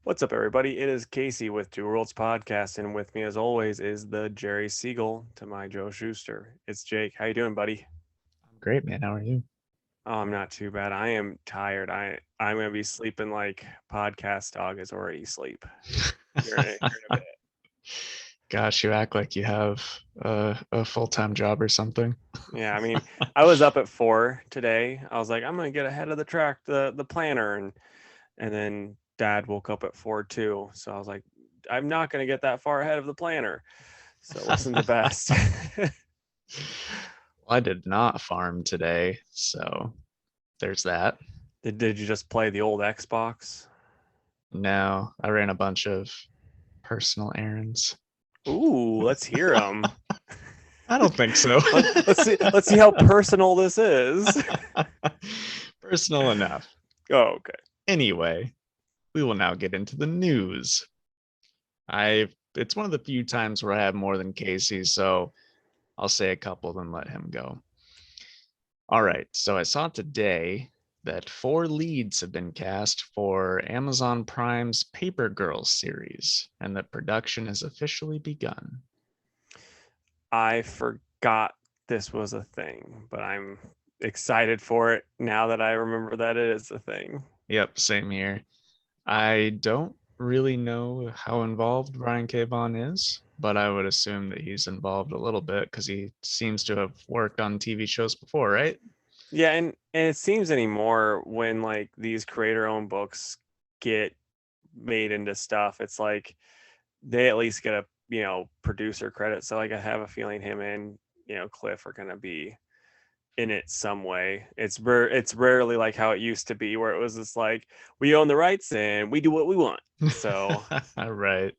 What's up, everybody? It is Casey with Two Worlds Podcast, and with me, as always, is the Jerry Siegel to my Joe Schuster. It's Jake. How you doing, buddy? I'm great, man. How are you? Oh, I'm not too bad. I am tired. I'm gonna be sleeping like podcast dog is already asleep here in a bit. Gosh, you act like you have a full-time job or something. Yeah, I mean, I was up at 4 today. I was like, I'm gonna get ahead of the planner, and then Dad woke up at 4 too. So I was like, I'm not gonna get that far ahead of the planner. So listen to best. Well, I did not farm today, so there's that. Did you just play the old Xbox? No, I ran a bunch of personal errands. Ooh, let's hear them. I don't think so. Let's see how personal this is. Personal enough. Oh, okay. Anyway, we will now get into the news. It's one of the few times where I have more than Casey, so I'll say a couple, then let him go. All right. So I saw today that 4 leads have been cast for Amazon Prime's Paper Girls series, and that production has officially begun. I forgot this was a thing, but I'm excited for it now that I remember that it is a thing. Yep, same here. I don't really know how involved Brian K. Vaughan is, but I would assume that he's involved a little bit because he seems to have worked on TV shows before, right? Yeah, and it seems anymore when like these creator-owned books get made into stuff, it's like they at least get a producer credit. So like I have a feeling him and Cliff are gonna be in it some way. It's rarely like how it used to be where it was just like we own the rights and we do what we want. So Right.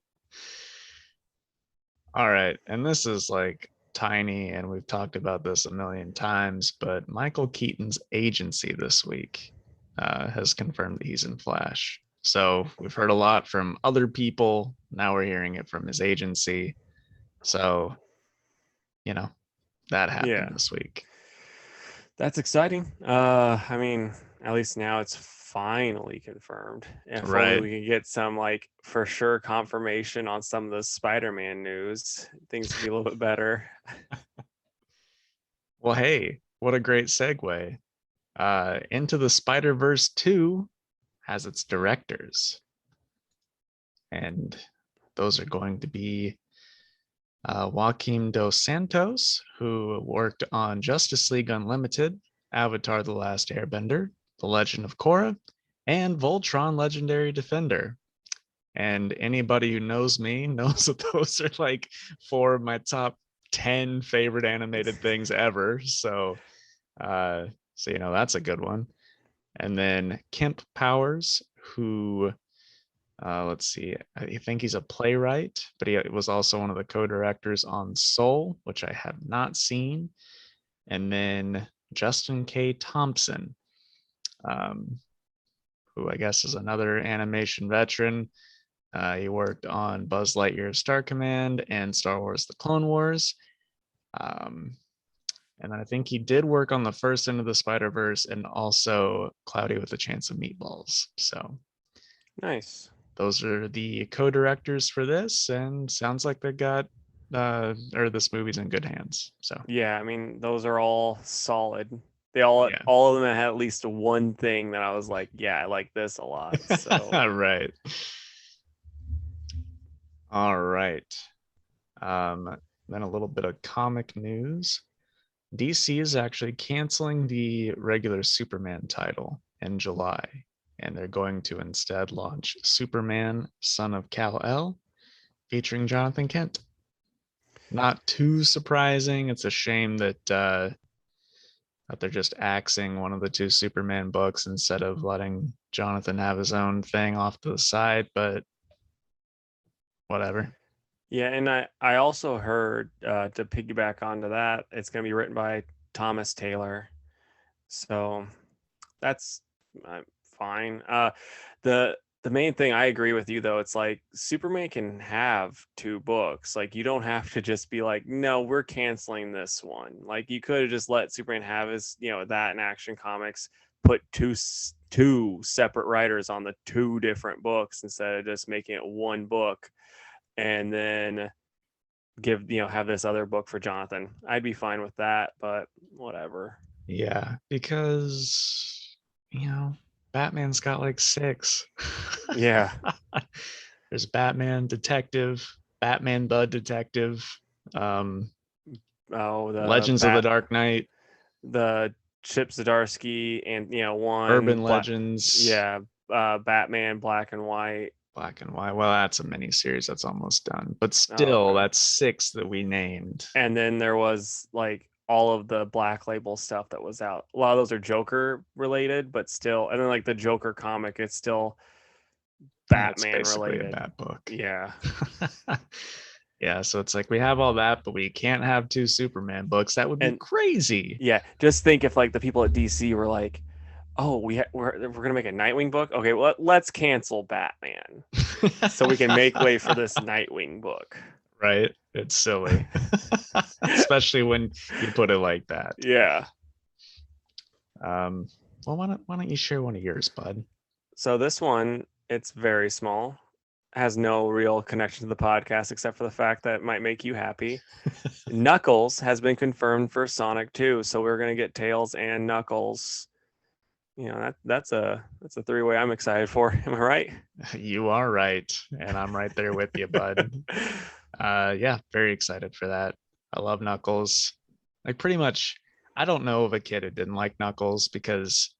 All right. And this is like tiny, and we've talked about this a million times, but Michael Keaton's agency this week has confirmed that he's in Flash. So we've heard a lot from other people. Now we're hearing it from his agency. So, you know, that happened yeah, this week. that's exciting. I mean, at least now it's finally confirmed. If only Right. we could get some like for sure confirmation on some of the Spider-Man news, things could be a little bit better. Well, hey, what a great segue. Into the Spider-Verse 2 has its directors, and those are going to be Joaquim Dos Santos, who worked on Justice League Unlimited, Avatar The Last Airbender, The Legend of Korra, and Voltron Legendary Defender. And anybody who knows me knows that those are like 4 of my top 10 favorite animated things ever. So that's a good one. And then Kemp Powers, who let's see. I think he's a playwright, but he was also one of the co-directors on Soul, which I have not seen. And then Justin K. Thompson, um, who I guess is another animation veteran. He worked on Buzz Lightyear Star Command and Star Wars The Clone Wars. Um, and I think he did work on the first Into the Spider-Verse and also Cloudy with a Chance of Meatballs. So Nice. those are the co-directors for this, and sounds like they got or this movie's in good hands. So Yeah, I mean, those are all solid. They all yeah. all of them had at least one thing that I was like, yeah, I like this a lot. So Right. All right. Then a little bit of comic news. DC is actually canceling the regular Superman title in July, and they're going to instead launch Superman, Son of Kal-El, featuring Jonathan Kent. Not too surprising. It's a shame that they're just axing one of the 2 Superman books instead of letting Jonathan have his own thing off to the side, but whatever. yeah, and I also heard to piggyback onto that, it's going to be written by Thomas Taylor. So that's fine. The the main thing I agree with you though, it's like Superman can have 2 books. Like you don't have to just be like, no, we're canceling this one. Like you could have just let Superman have his, that in Action Comics, put two two separate writers on the two different books instead of just making it one book, and then have this other book for Jonathan. I'd be fine with that, but whatever. Yeah, because Batman's got like 6. Yeah. There's Batman Detective, Batman the Detective, Oh, Legends of the Dark Knight, the Chip Zdarsky, and one Urban black, Legends, yeah, Batman Black and White. Black and White. Well, that's a mini series that's almost done, but Oh, still, okay. that's 6 that we named. And then there was like all of the Black Label stuff that was out. A lot of those are Joker related, but still, and then like the Joker comic, it's still That's Batman basically a related. bad book. Yeah. Yeah, so it's like we have all that, but we can't have 2 Superman books. That would be And crazy. yeah, just think if like the people at DC were like, "Oh, we're gonna make a Nightwing book. Okay, well, let's cancel Batman so we can make way for this Nightwing book." Right? It's silly. Especially when you put it like that. Yeah. Well, why don't you share one of yours, bud? So this one, it's very small, has no real connection to the podcast except for the fact that it might make you happy. Knuckles has been confirmed for Sonic 2, so we're gonna get Tails and Knuckles. That's a three-way I'm excited for. Am I right? You are right, and I'm right there with you, bud. Yeah, very excited for that. I love Knuckles. Like pretty much, I don't know of a kid who didn't like Knuckles because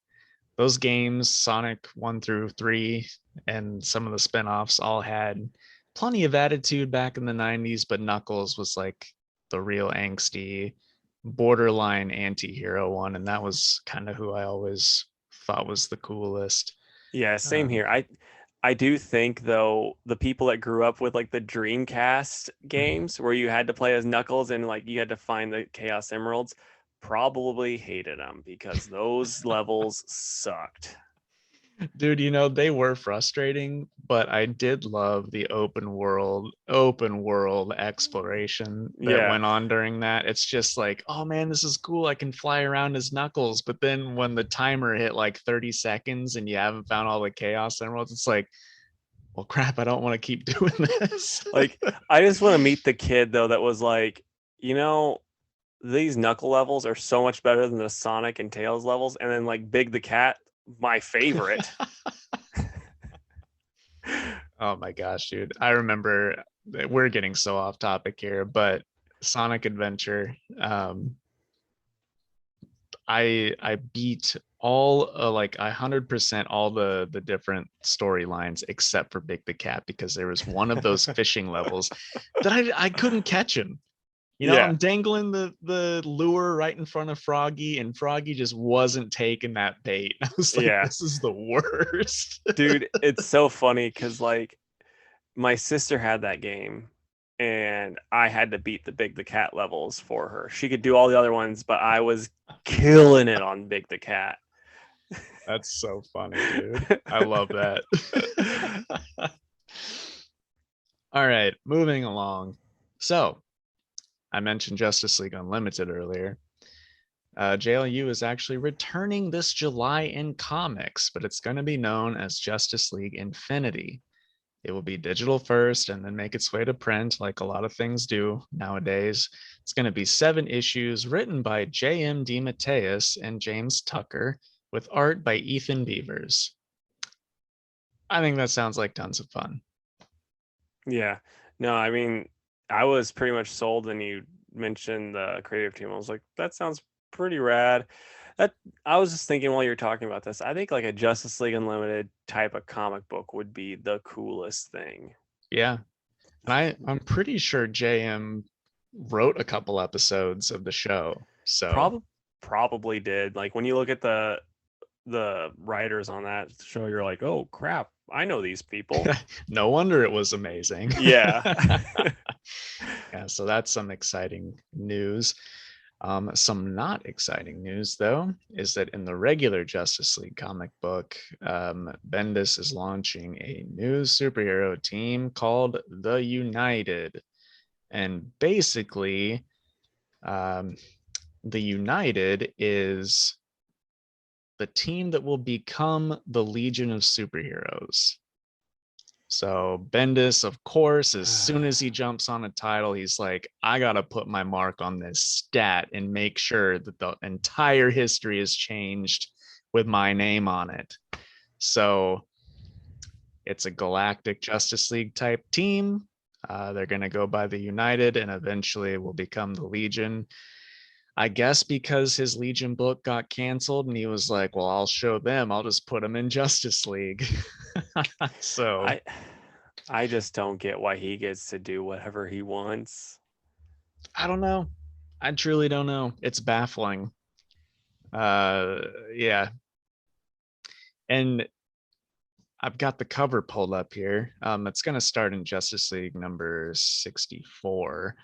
those games, Sonic 1 through 3, and some of the spin-offs all had plenty of attitude back in the 90s, but Knuckles was like the real angsty, borderline anti-hero one, and that was kind of who I always thought was the coolest. Yeah, same Um, here. I do think though the people that grew up with like the Dreamcast games where you had to play as Knuckles and like you had to find the Chaos Emeralds probably hated them because those levels sucked. Dude, they were frustrating, but I did love the open world exploration that Yeah. went on during that. It's just like, oh man, this is cool. I can fly around as Knuckles. But then when the timer hit like 30 seconds and you haven't found all the Chaos Emeralds, it's like, well, crap, I don't want to keep doing this. Like I just want to meet the kid though that was like, you know, these Knuckle levels are so much better than the Sonic and Tails levels, and then like Big the Cat, my favorite. Oh my gosh, dude. I remember we're getting so off topic here, but Sonic Adventure, I beat all like 100% all the different storylines except for Big the Cat because there was one of those fishing levels that I couldn't catch him. Yeah. I'm dangling the lure right in front of Froggy, and Froggy just wasn't taking that bait. I was like, Yeah. this is the worst. Dude, it's so funny because like my sister had that game and I had to beat the Big the Cat levels for her. She could do all the other ones, but I was killing it on Big the Cat. That's so funny, dude. I love that. All right, moving along. So, I mentioned Justice League Unlimited earlier. JLU is actually returning this July in comics, but it's going to be known as Justice League Infinity. It will be digital first and then make its way to print, like a lot of things do nowadays. It's going to be 7 issues written by J.M. DeMatteis and James Tucker, with art by Ethan Beavers. I think that sounds like tons of fun. Yeah. No, I mean, I was pretty much sold when you mentioned the creative team. I was like, that sounds pretty rad. That I was just thinking while you were talking about this, I think like a Justice League Unlimited type of comic book would be the coolest thing. Yeah. And I'm pretty sure JM wrote a couple episodes of the show. So Probably did. Like when you look at the writers on that show, you're like, oh crap, I know these people. no wonder it was amazing. Yeah. Yeah, so that's some exciting news. Some not exciting news, though, is that in the regular Justice League comic book, Bendis is launching a new superhero team called the United. And basically, the United is the team that will become the Legion of Superheroes. So Bendis, of course, as soon as he jumps on a title, he's like, I got to put my mark on this stat and make sure that the entire history is changed with my name on it. So it's a Galactic Justice League type team. They're going to go by the United and eventually will become the Legion. I guess because his Legion book got canceled and he was like, well, I'll show them. I'll just put them in Justice League. So I just don't get why he gets to do whatever he wants. I don't know. I truly don't know. It's baffling. Yeah. And I've got the cover pulled up here. It's going to start in Justice League number 64.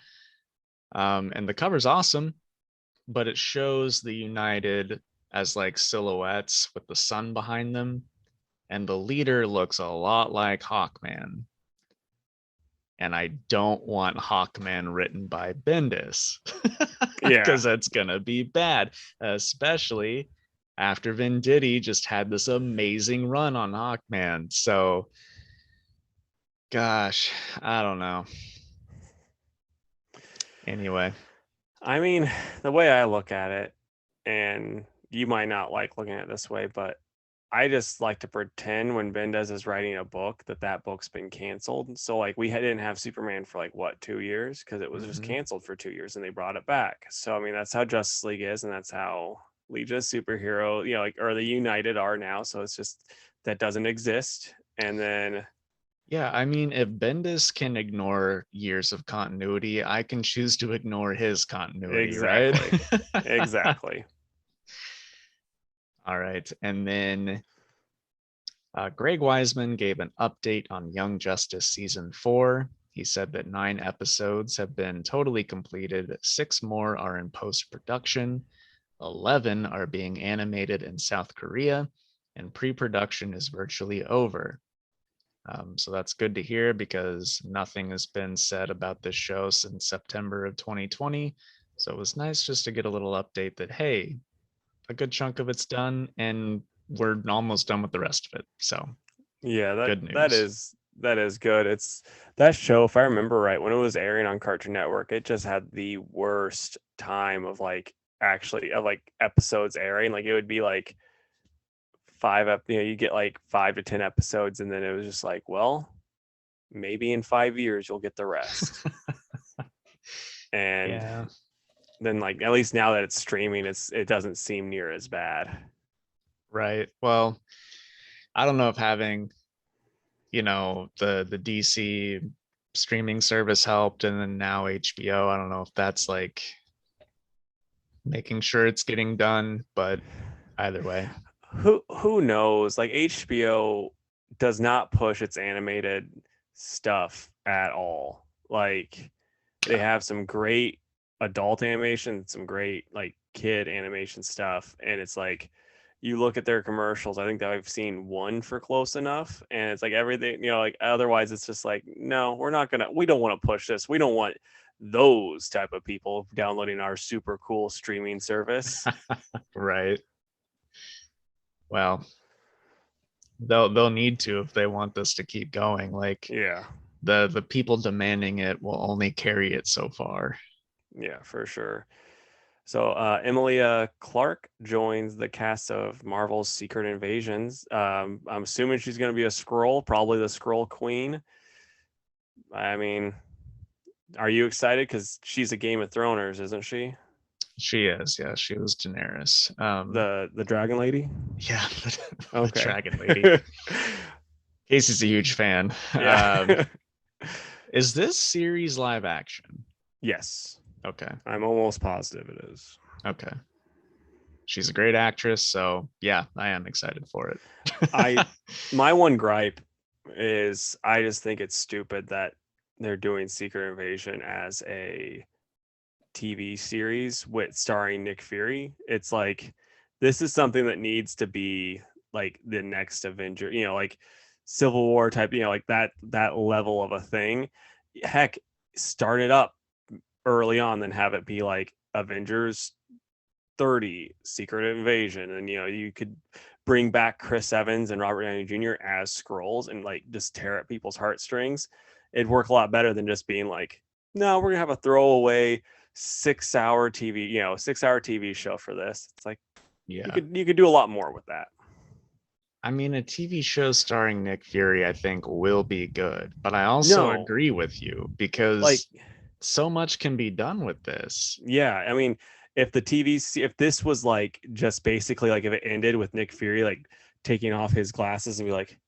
And the cover's awesome, but it shows the United as like silhouettes with the sun behind them. And the leader looks a lot like Hawkman. And I don't want Hawkman written by Bendis. Yeah. Because that's going to be bad, especially after Venditti just had this amazing run on Hawkman. So, gosh, I don't know. Anyway. I mean, the way I look at it, and you might not like looking at it this way, but I just like to pretend when Bendis is writing a book that book's been canceled. So like we didn't have Superman for like what 2 years because it was just canceled for 2 years and they brought it back. So I mean that's how Justice League is, and that's how Legion of Superhero, like or the United are now. So it's just that doesn't exist. And then yeah, I mean, if Bendis can ignore years of continuity, I can choose to ignore his continuity, exactly. right? Exactly. All right. And then Greg Wiseman gave an update on Young Justice Season 4. He said that 9 episodes have been totally completed, 6 more are in post-production, 11 are being animated in South Korea, and pre-production is virtually over. So that's good to hear because nothing has been said about this show since September of 2020. So it was nice just to get a little update that, hey, a good chunk of it's done and we're almost done with the rest of it. So yeah, good news. that is good. It's that show, if I remember right, when it was airing on Cartoon Network, it just had the worst time of like episodes airing. Like it would be like you get like 5 to 10 episodes, and then it was just like, well, maybe in 5 years you'll get the rest. And Yeah. then like at least now that it's streaming, it doesn't seem near as bad. Right. Well, I don't know if having, the DC streaming service helped and then now HBO, I don't know if that's like making sure it's getting done, but either way. Who knows? Like HBO does not push its animated stuff at all. Like they have some great adult animation, some great like kid animation stuff, and it's like you look at their commercials. I think that I've seen one for Close Enough, and it's like everything, like otherwise it's just like, no, we don't want to push this. We don't want those type of people downloading our super cool streaming service. Right. Well, they'll need to if they want this to keep going. Like Yeah. the people demanding it will only carry it so far. Yeah, for sure. So Emilia Clarke joins the cast of Marvel's Secret Invasions. I'm assuming she's going to be a Skrull, probably the Skrull Queen. I mean, are you excited? Because she's a Game of Throners, isn't she? She is, yeah. She was Daenerys. The Dragon Lady. Yeah, the Okay. Dragon Lady. Casey's a huge fan. Yeah. Is this series live action? Yes. Okay. I'm almost positive it is. Okay. She's a great actress, so yeah, I am excited for it. My one gripe is I just think it's stupid that they're doing Secret Invasion as a TV series with starring Nick Fury. It's like this is something that needs to be like the next Avenger, like Civil War type, like that level of a thing. Heck, start it up early on, then have it be like Avengers 30 Secret Invasion, and you could bring back Chris Evans and Robert Downey Jr. as Skrulls and like just tear at people's heartstrings. It'd work a lot better than just being like, no, we're gonna have a throwaway 6-hour TV, 6-hour TV show for this. It's like Yeah. you could do a lot more with that. I mean, a TV show starring Nick Fury, I think, will be good. But I also No, agree with you like, because so much can be done with this. yeah, I mean, if this was like just basically like if it ended with Nick Fury like taking off his glasses and be like,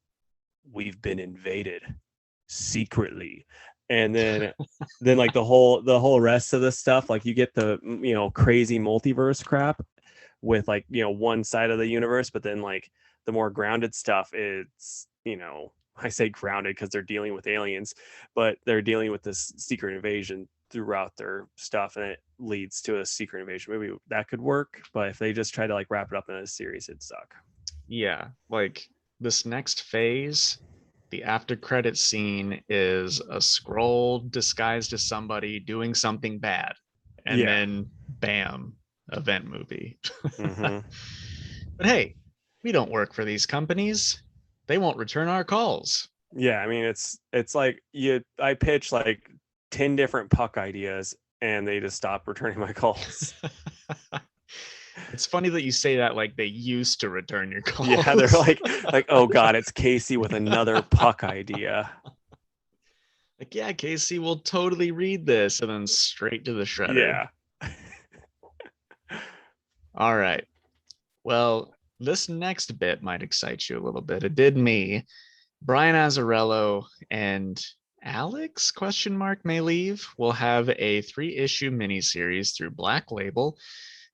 we've been invaded secretly, and then like the whole rest of the stuff, like you get the crazy multiverse crap with like one side of the universe, but then like the more grounded stuff, it's I say grounded because they're dealing with aliens, but they're dealing with this secret invasion throughout their stuff, and it leads to a secret invasion movie that could work. But if they just try to like wrap it up in a series, it'd suck. Yeah, like this next phase, the after credit scene is a scroll disguised as somebody doing something bad, and Yeah. then bam, event movie. Hmm. But hey, we don't work for these companies. They won't return our calls. Yeah, I mean, it's like I pitch like 10 different puck ideas and they just stop returning my calls. It's funny that you say that like they used to return your Yeah, they're calls. like, oh god, it's Casey with another puck idea. Like, yeah, Casey will totally read this and then straight to the shredder. Yeah. All right. Well, this next bit might excite you a little bit. It did me. Brian Azzarello and Alex question mark may leave will have a 3-issue miniseries through Black Label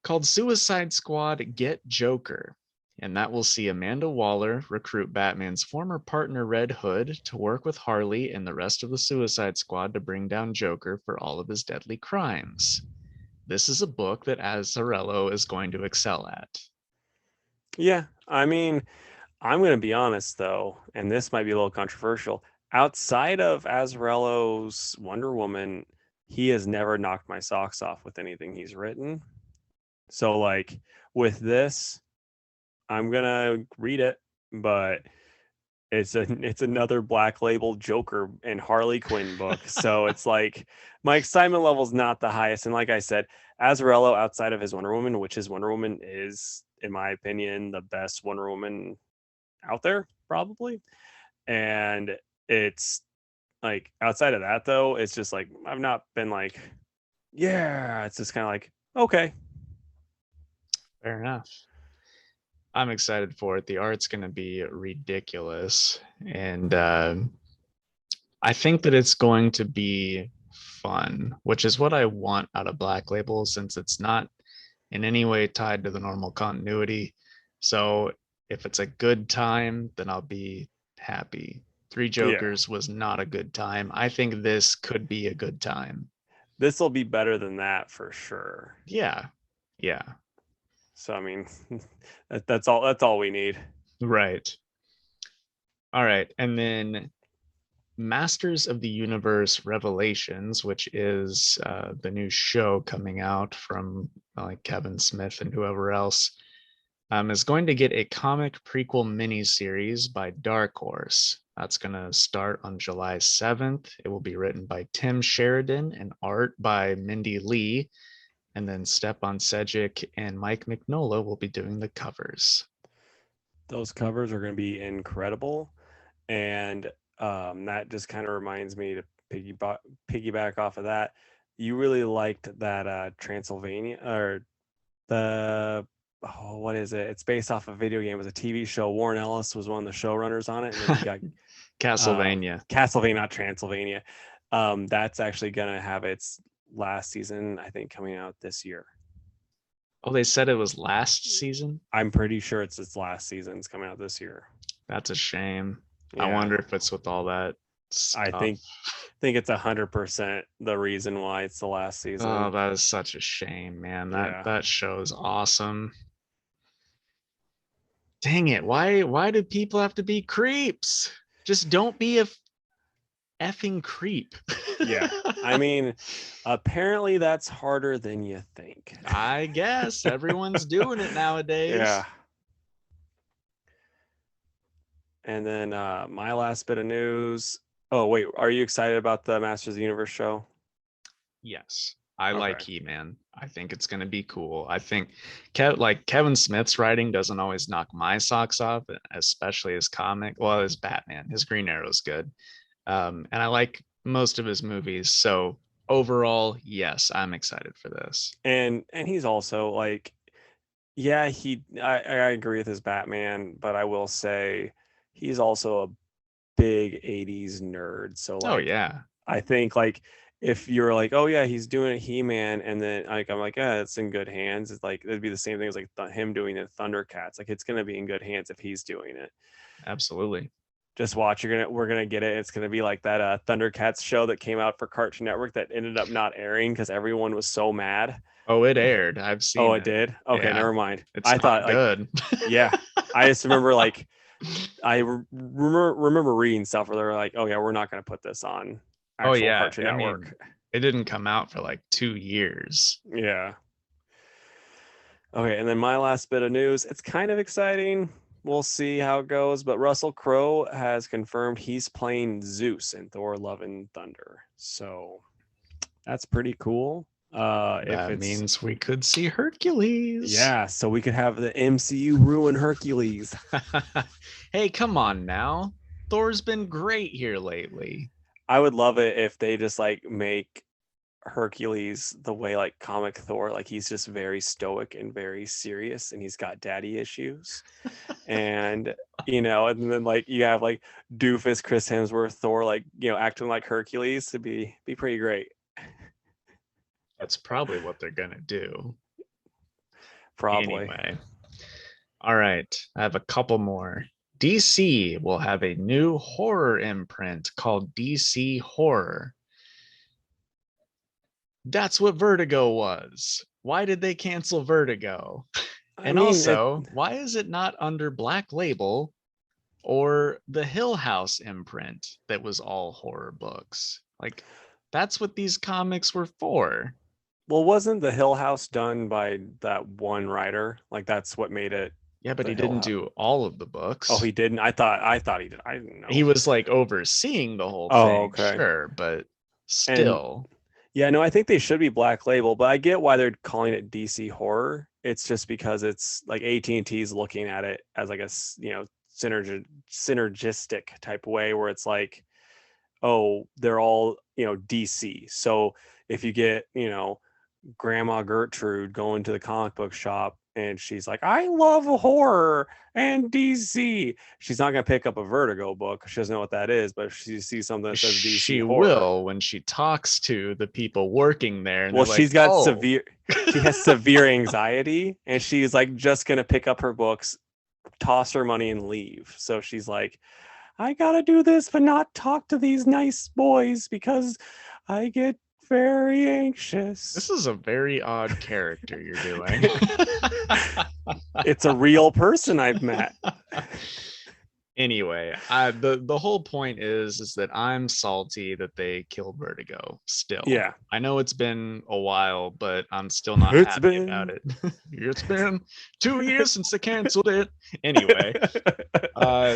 called Suicide Squad Get Joker. And that will see Amanda Waller recruit Batman's former partner Red Hood to work with Harley and the rest of the Suicide Squad to bring down Joker for all of his deadly crimes. This is a book that Azzarello is going to excel at. Yeah, I mean, I'm going to be honest though, and this might be a little controversial. Outside of Azzarello's Wonder Woman, he has never knocked my socks off with anything he's written. So like with this, I'm gonna read it, but it's another Black Label Joker and Harley Quinn book. So it's like my excitement level is not the highest. And like I said, Azzarello, outside of his Wonder Woman, which his Wonder Woman is, in my opinion, the best Wonder Woman out there, probably. And it's like outside of that though, it's just like I've not been like, yeah, it's just kind of like, okay. Fair enough. I'm excited for it. The art's going to be ridiculous. And I think that it's going to be fun, which is what I want out of Black Label since it's not in any way tied to the normal continuity. So if it's a good time, then I'll be happy. Three Yeah. Jokers was not a good time. I think this could be a good time. This will be better than that for sure. Yeah. Yeah. So I mean, that's all. That's all we need. Right. All right. And then Masters of the Universe Revelations, which is the new show coming out from Kevin Smith and whoever else, is going to get a comic prequel miniseries by Dark Horse. That's going to start on July 7th. It will be written by Tim Sheridan and art by Mindy Lee. And then Stepan Sejic and Mike Mignola will be doing the covers. Those covers are going to be incredible, and that just kind of reminds me to piggyback off of that. You really liked that Transylvania or the what is it? It's based off a video game. It was a TV show. Warren Ellis was one of the showrunners on it, and then you got Castlevania. Castlevania, not Transylvania. That's actually gonna have its last season, I think, coming out this year. Oh, they said it was last season? I'm pretty sure it's its last season. It's coming out this year. That's a shame. Yeah. I wonder if it's with all that stuff. I think it's 100% the reason why it's the last season. Oh, that is such a shame, man. That show is awesome. Dang it. Why do people have to be creeps? Just don't be a effing creep. Yeah. I mean, apparently that's harder than you think. I guess everyone's doing it nowadays. Yeah. And then my last bit of news. Oh, wait. Are you excited about the Masters of the Universe show? Yes, I like Okay. He-Man. I think it's going to be cool. I think like Kevin Smith's writing doesn't always knock my socks off, especially his comic. Well, his Batman, his Green Arrow is good. And I like most of his movies. So overall, yes, I'm excited for this. And he's also like, yeah, I agree with his Batman, but I will say he's also a big 80s nerd. So Oh like yeah, I think like if you're like, oh yeah, he's doing a He-Man, and then like I'm like, yeah, it's in good hands. It's like it'd be the same thing as like him doing the Thundercats. Like it's gonna be in good hands if he's doing it. absolutely. Just watch, we're gonna get it. It's gonna be like that Thundercats show that came out for Cartoon Network that ended up not airing because everyone was so mad. Oh, it aired. I've Oh, seen it it. did. Okay, Yeah, never mind. it's I thought not like, good. yeah, I just remember like remember reading stuff where they were like, oh yeah, we're not gonna put this on Oh actual yeah, Cartoon I mean, Network. it didn't come out for like 2 years. Yeah. Okay, and then my last bit of news, it's kind of exciting. We'll see how it goes, but Russell Crowe has confirmed he's playing Zeus in Thor Love and Thunder. So that's pretty cool. If That it's means we could see Hercules. yeah, so we could have the MCU ruin Hercules. Hey, come on now. Thor's been great here lately. I would love it if they just like make Hercules the way like comic Thor, like he's just very stoic and very serious and he's got daddy issues. And and then like you have like doofus Chris Hemsworth Thor like, acting like Hercules to be pretty great. That's probably what they're gonna do. Probably. Anyway. All right. I have a couple more. DC will have a new horror imprint called DC Horror. That's what Vertigo was. Why did they cancel Vertigo? I And mean, also, why is it not under Black Label or the Hill House imprint that was all horror books? Like, that's what these comics were for. well, wasn't the Hill House done by that one writer? Like that's what made it Yeah, but the he Hill didn't House. do all of the Oh, books. he didn't. I thought he did. I didn't He know. was like overseeing the whole Oh, thing, okay. sure, but And still. yeah, no, I think they should be Black Label, but I get why they're calling it DC Horror. It's just because it's like AT&T is looking at it as like a synergistic type way where it's like, oh, they're all DC. So if you get Grandma Gertrude going to the comic book shop and she's like, I love horror and DC. She's not going to pick up a Vertigo book. She doesn't know what that is, but if she sees something that says DC She horror. will when she talks to the people working there, and Well, they're like, "Oh, she has severe anxiety and she's like just going to pick up her books, toss her money and leave. So she's like, I got to do this, but not talk to these nice boys because I get very this anxious. is a very odd character you're doing." It's a real person I've met. Anyway, the whole point is that I'm salty that they killed Vertigo. Still, Yeah. I know it's been a while, but I'm still not It's happy about been it. It's been 2 years since they canceled it. Anyway,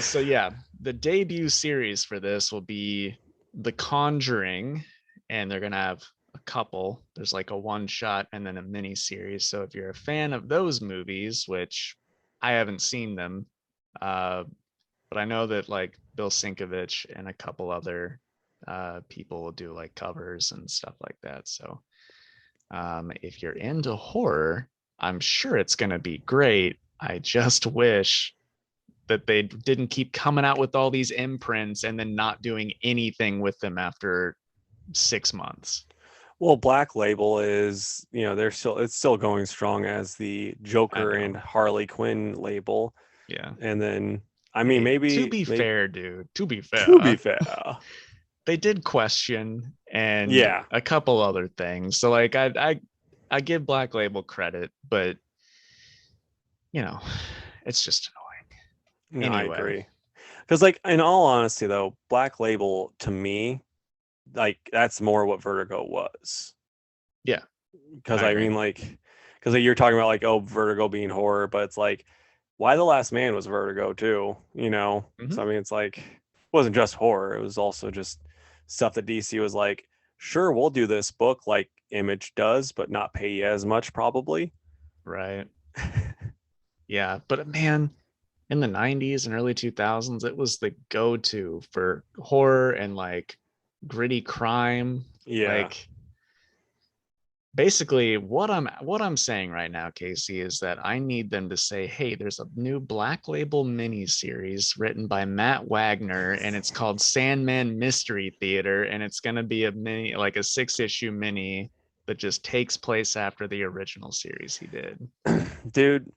so yeah, the debut series for this will be The Conjuring, and they're gonna have a couple. There's like a one shot and then a mini series. So if you're a fan of those movies, which I haven't seen them, uh, but I know that like Bill Sinkovich and a couple other people will do like covers and stuff like that. So if you're into horror, I'm sure it's going to be great. I just wish that they didn't keep coming out with all these imprints and then not doing anything with them after 6 months. well, Black Label is, it's still going strong as the I Joker and know. Harley Quinn label. Yeah. And then I mean Hey, to maybe be fair, dude, to be to be fair, fair. they did question and Yeah. a couple other things. So like I give Black Label credit, but you know, it's just annoying. No, I Anyway, agree. Because like in all honesty though, Black Label to me like that's more what Vertigo was. Yeah, Because I I agree. mean, like, because you're talking about like, oh, Vertigo being horror, but it's like, why the Last Man was Vertigo too, you know? Mhm. So I mean, it's like, it wasn't just horror; it was also just stuff that DC was like, sure, we'll do this book like Image does, but not pay you as much probably. Right. Yeah, but man, in the 90s and early 2000s, it was the go-to for horror and like gritty crime. Yeah. Like basically what I'm saying right now, Casey, is that I need them to say, hey, there's a new Black Label mini series written by Matt Wagner, and it's called Sandman Mystery Theater, and it's gonna be a mini, like a 6-issue mini that just takes place after the original series he did. Dude,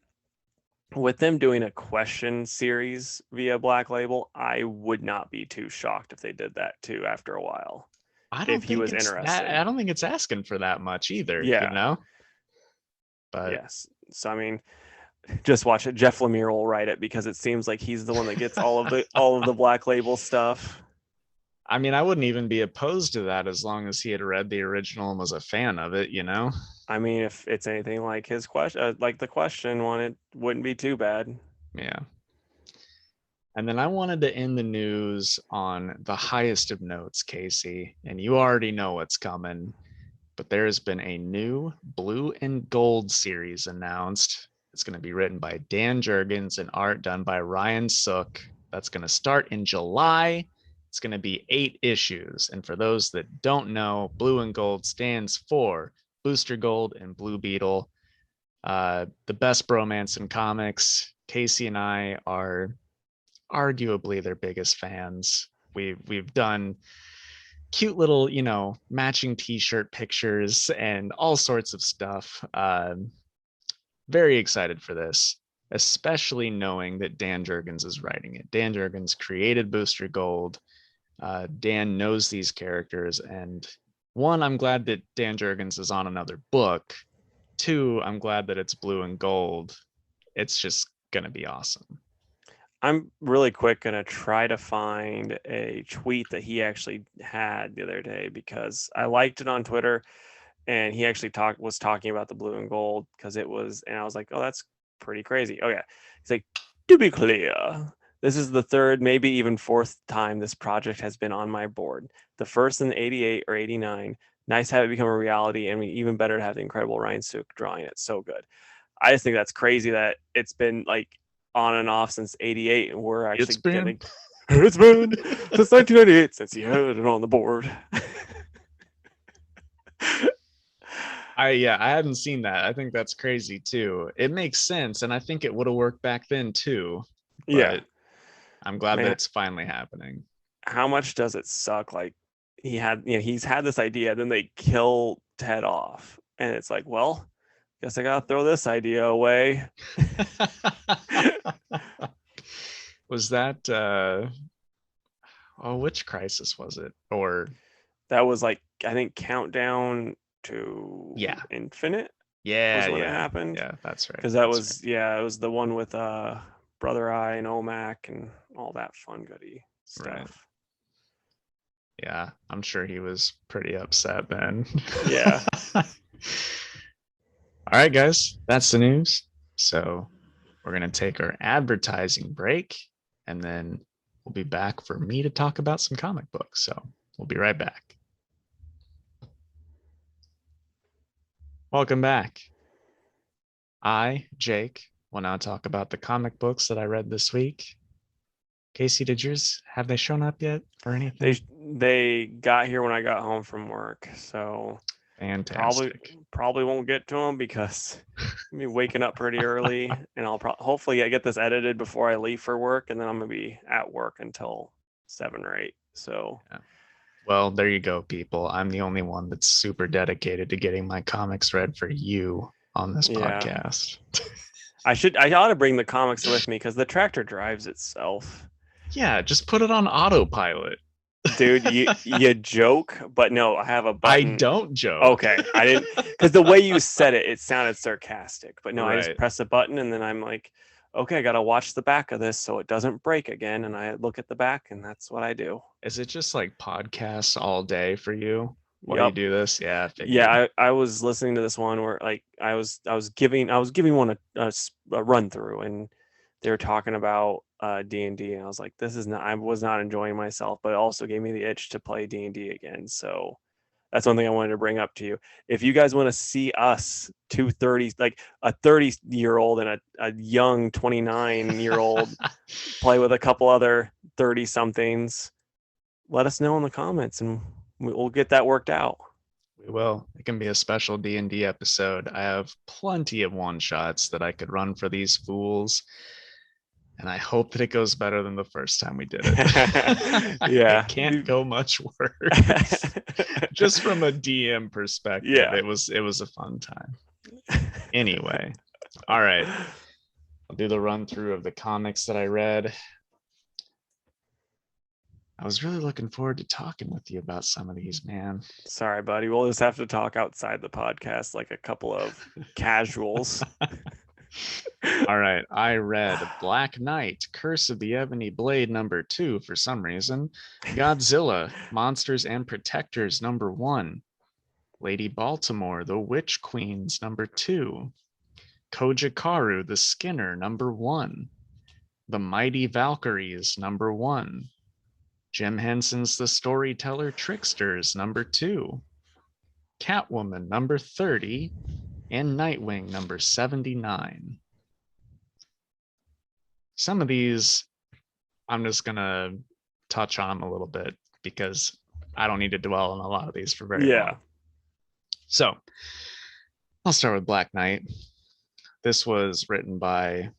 with them doing a question series via Black Label, I would not be too shocked if they did that too after a while. I If don't he think was it's that. interested. I don't think it's asking for that much either, you Yeah. know? But Yes. So I mean, just watch it. Jeff Lemire will write it because it seems like he's the one that gets all of the Black Label stuff. I mean, I wouldn't even be opposed to that as long as he had read the original and was a fan of it, you know? I mean, if it's anything like his question, like the question one, it wouldn't be too bad. Yeah. And then I wanted to end the news on the highest of notes, Casey, and you already know what's coming, but there has been a new Blue and Gold series announced. It's going to be written by Dan Jurgens and art done by Ryan Sook. That's going to start in July. It's going to be 8 issues. And for those that don't know, Blue and Gold stands for Booster Gold and Blue Beetle. The best bromance in comics. Casey and I are arguably their biggest fans. We've done cute little, matching T-shirt pictures and all sorts of stuff. Very excited for this, especially knowing that Dan Jurgens is writing it. Dan Jurgens created Booster Gold. Dan knows these characters, and one, I'm glad that Dan Jurgens is on another book. Two, I'm glad that it's Blue and Gold. It's just gonna be awesome. I'm really quick gonna try to find a tweet that he actually had the other day because I liked it on Twitter, and he actually was talking about the Blue and Gold because it was, and I was like, oh, that's pretty crazy. Oh yeah, he's like, to be clear, this is the third, maybe even fourth time this project has been on my board. The first in '88 or '89. Nice to have it become a reality, and even better to have the incredible Ryan Sook drawing it. So good. I just think that's crazy that it's been like on and off since '88, and we're It's actually been getting. It's been since 1998 since you had it on the board. I hadn't seen that. I think that's crazy too. It makes sense, and I think it would have worked back then too. Yeah, But I'm glad that man, it's finally happening. how much does it suck? Like he's had this idea, then they kill Ted off, and it's like, well, guess I gotta throw this idea away. Was that which crisis was it? Or That was like, I think Countdown to yeah. Infinite was Yeah, when it yeah. happened. Yeah, that's right. Because that That's right. was, yeah, it was the one with Brother Eye and OMAC and all that fun goody Right. stuff. Yeah, I'm sure he was pretty upset then. Yeah. All right, guys, that's the news. So we're going to take our advertising break, and then we'll be back for me to talk about some comic books. So we'll be right back. Welcome back. I, Jake, will now talk about the comic books that I read this week. Casey, did yours, have they shown up yet or anything? They got here when I got home from work, so Fantastic. probably won't get to them because I'm gonna be waking up pretty early, and I'll hopefully I get this edited before I leave for work, and then I'm gonna be at work until 7 or 8. So Yeah. Well, there you go, people. I'm the only one that's super dedicated to getting my comics read for you on this yeah, podcast. I ought to bring the comics with me because the tractor drives itself. Yeah, just put it on autopilot. Dude, you joke, but no, I have a I button. don't joke. Okay, I didn't, because the way you said it, it sounded sarcastic. But no, I just Right. press a button and then I'm like, okay, I got to watch the back of this so it doesn't break again. And I look at the back, and that's what I do. Is it just like podcasts all day for you while you Yep. do this? Yeah, I figured. Yeah, I was listening to this one where like I was giving one a run through, and they were talking about D&D, and I was like, this is not I was not enjoying myself, but it also gave me the itch to play D&D again. So that's one thing I wanted to bring up to you. If you guys want to see us 230, like a 30-year-old and a young 29-year-old play with a couple other 30 somethings, let us know in the comments and we'll get that worked out. We will. It can be a special D&D episode. I have plenty of one-shots that I could run for these fools. And I hope that it goes better than the first time we did it. Yeah. It can't go much worse. Just from a DM perspective, Yeah. it was a fun time. Anyway, all right. I'll do the run through of the comics that I read. I was really looking forward to talking with you about some of these, man. Sorry, buddy. We'll just have to talk outside the podcast like a couple of casuals. All right. I read Black Knight, Curse of the Ebony Blade #2 for some reason. Godzilla, Monsters and Protectors #1. Lady Baltimore, The Witch Queens #2. Cojacaru the Skinner #1. The Mighty Valkyries #1. Jim Henson's The Storyteller Tricksters #2. Catwoman #30. And Nightwing #79. Some of these, I'm just going to touch on them a little bit because I don't need to dwell on a lot of these for very long. So I'll start with Black Knight. This was written by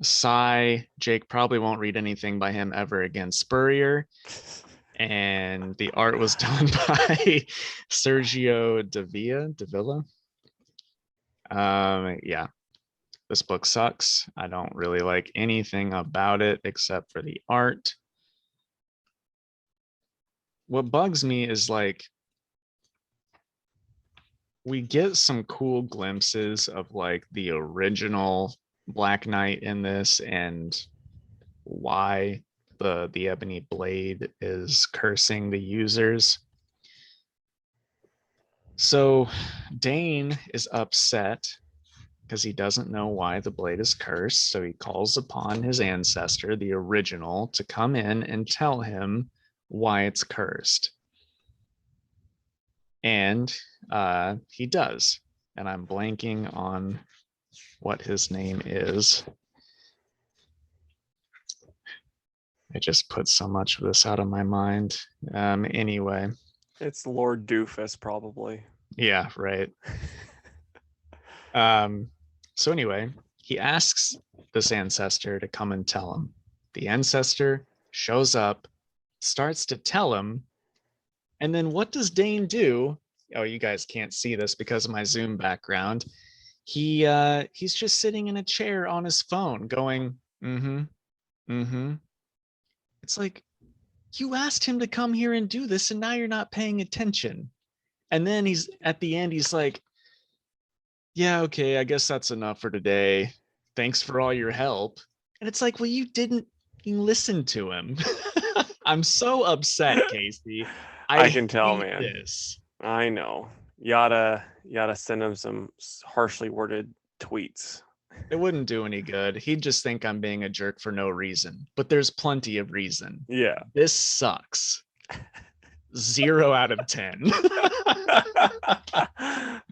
Cy. Jake probably won't read anything by him ever again. Spurrier. And the art was done by Sergio Davila. Yeah, this book sucks. I don't really like anything about it except for the art. What bugs me is like we get some cool glimpses of like the original Black Knight in this and why the Ebony Blade is cursing the users. So Dane is upset because he doesn't know why the blade is cursed. So he calls upon his ancestor, the original, to come in and tell him why it's cursed. And he does. And I'm blanking on what his name is. I just put so much of this out of my mind. Anyway. It's Lord Doofus, probably. Yeah, right. So anyway, he asks this ancestor to come and tell him. The ancestor shows up, starts to tell him, and then what does Dane do? Oh, you guys can't see this because of my Zoom background. He's just sitting in a chair on his phone going, It's like, you asked him to come here and do this, and now you're not paying attention. And then he's at the end, he's like, yeah, okay, I guess that's enough for today. Thanks for all your help. And it's like, well, you didn't listen to him. I'm so upset, Casey. I can tell, man. This. I know. You oughta send him some harshly worded tweets. It wouldn't do any good. He'd just think I'm being a jerk for no reason. But there's plenty of reason. Yeah. This sucks. 0 out of 10.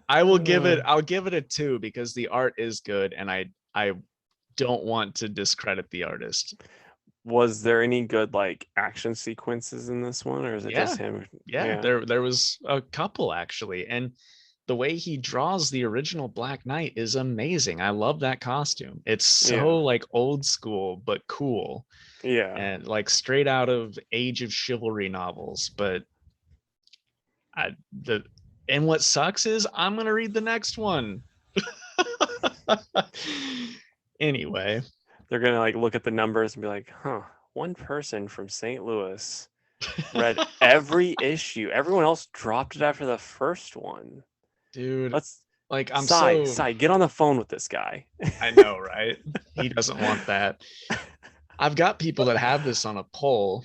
I'll give it a 2 because the art is good and I don't want to discredit the artist. Was there any good like action sequences in this one, or is it just him? Yeah, there was a couple actually, and the way he draws the original Black Knight is amazing. I love that costume. It's so like old school but cool. Yeah. And like straight out of Age of Chivalry novels, but and what sucks is I'm going to read the next one. Anyway, they're going to like look at the numbers and be like, "Huh, one person from St. Louis read every issue. Everyone else dropped it after the first one." Dude, Like, I'm Sigh, so, sigh, get on the phone with this guy. I know, right? He doesn't want that. I've got people that have this on a poll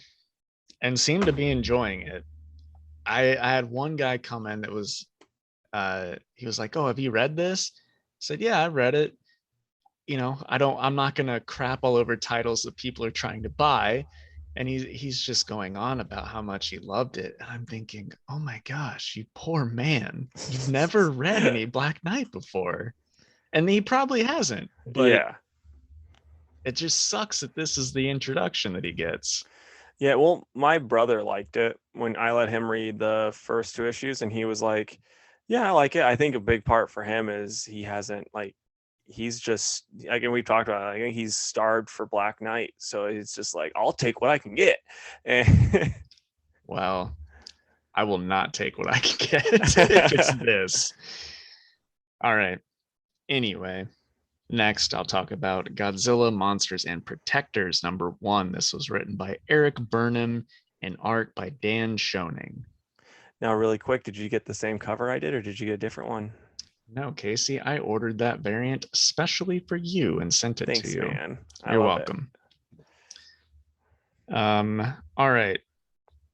and seem to be enjoying it. I had one guy come in that was he was like, "Oh, have you read this?" I said, "Yeah, I read it." I'm not gonna crap all over titles that people are trying to buy. And he's just going on about how much he loved it. And I'm thinking, oh my gosh, you poor man. You've never read any Black Knight before. And he probably hasn't, but Yeah. it just sucks that this is the introduction that he gets. Yeah, well, my brother liked it when I let him read the first two issues, and he was like, "Yeah, I like it." I think a big part for him is he hasn't like he's just like, and we've talked about it, I think he's starved for Black Knight, so it's just like I'll take what I can get. And Well, I will not take what I can get if it's this. All right. Anyway, next, I'll talk about Godzilla Monsters and Protectors #1. This was written by Eric Burnham and art by Dan Schoening. Now, really quick, did you get the same cover I did, or did you get a different one? No, Casey, I ordered that variant specially for you and sent it to Thanks, you. man. I You're love it. welcome. All right.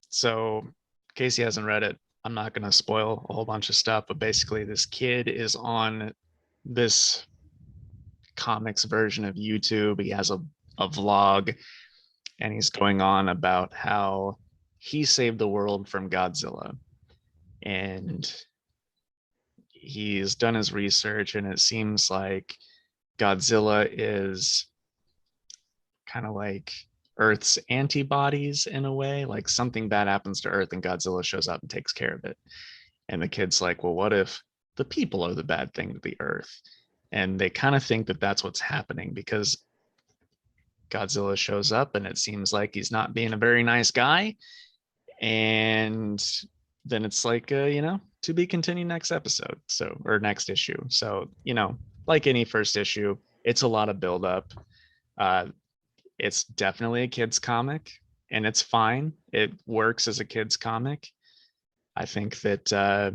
So Casey hasn't read it. I'm not going to spoil a whole bunch of stuff, but basically, this kid is on this comics version of YouTube. He has a vlog, and he's going on about how he saved the world from Godzilla. And he's done his research, and it seems like Godzilla is kind of like Earth's antibodies in a way. Like, something bad happens to Earth and Godzilla shows up and takes care of it. And the kid's like, well, what if the people are the bad thing to the Earth? And they kind of think that that's what's happening because Godzilla shows up and it seems like he's not being a very nice guy. And then it's like, to be continued next episode. So, or next issue. So, like any first issue, it's a lot of buildup. It's definitely a kid's comic, and it's fine. It works as a kid's comic. I think that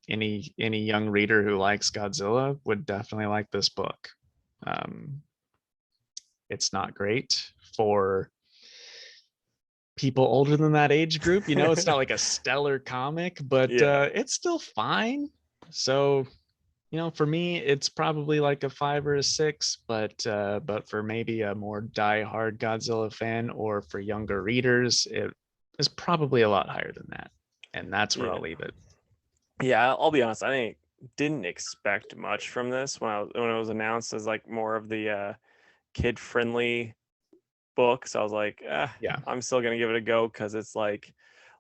any young reader who likes Godzilla would definitely like this book. Um, it's not great for people older than that age group. It's not like a stellar comic, but Yeah. it's still fine. So, for me, it's probably like a 5 or a 6, but for maybe a more diehard Godzilla fan or for younger readers, it is probably a lot higher than that. And that's where Yeah. I'll leave it. Yeah, I'll be honest. I didn't expect much from this when it was announced as like more of the kid friendly book. So I was like, Yeah. I'm still gonna give it a go because it's like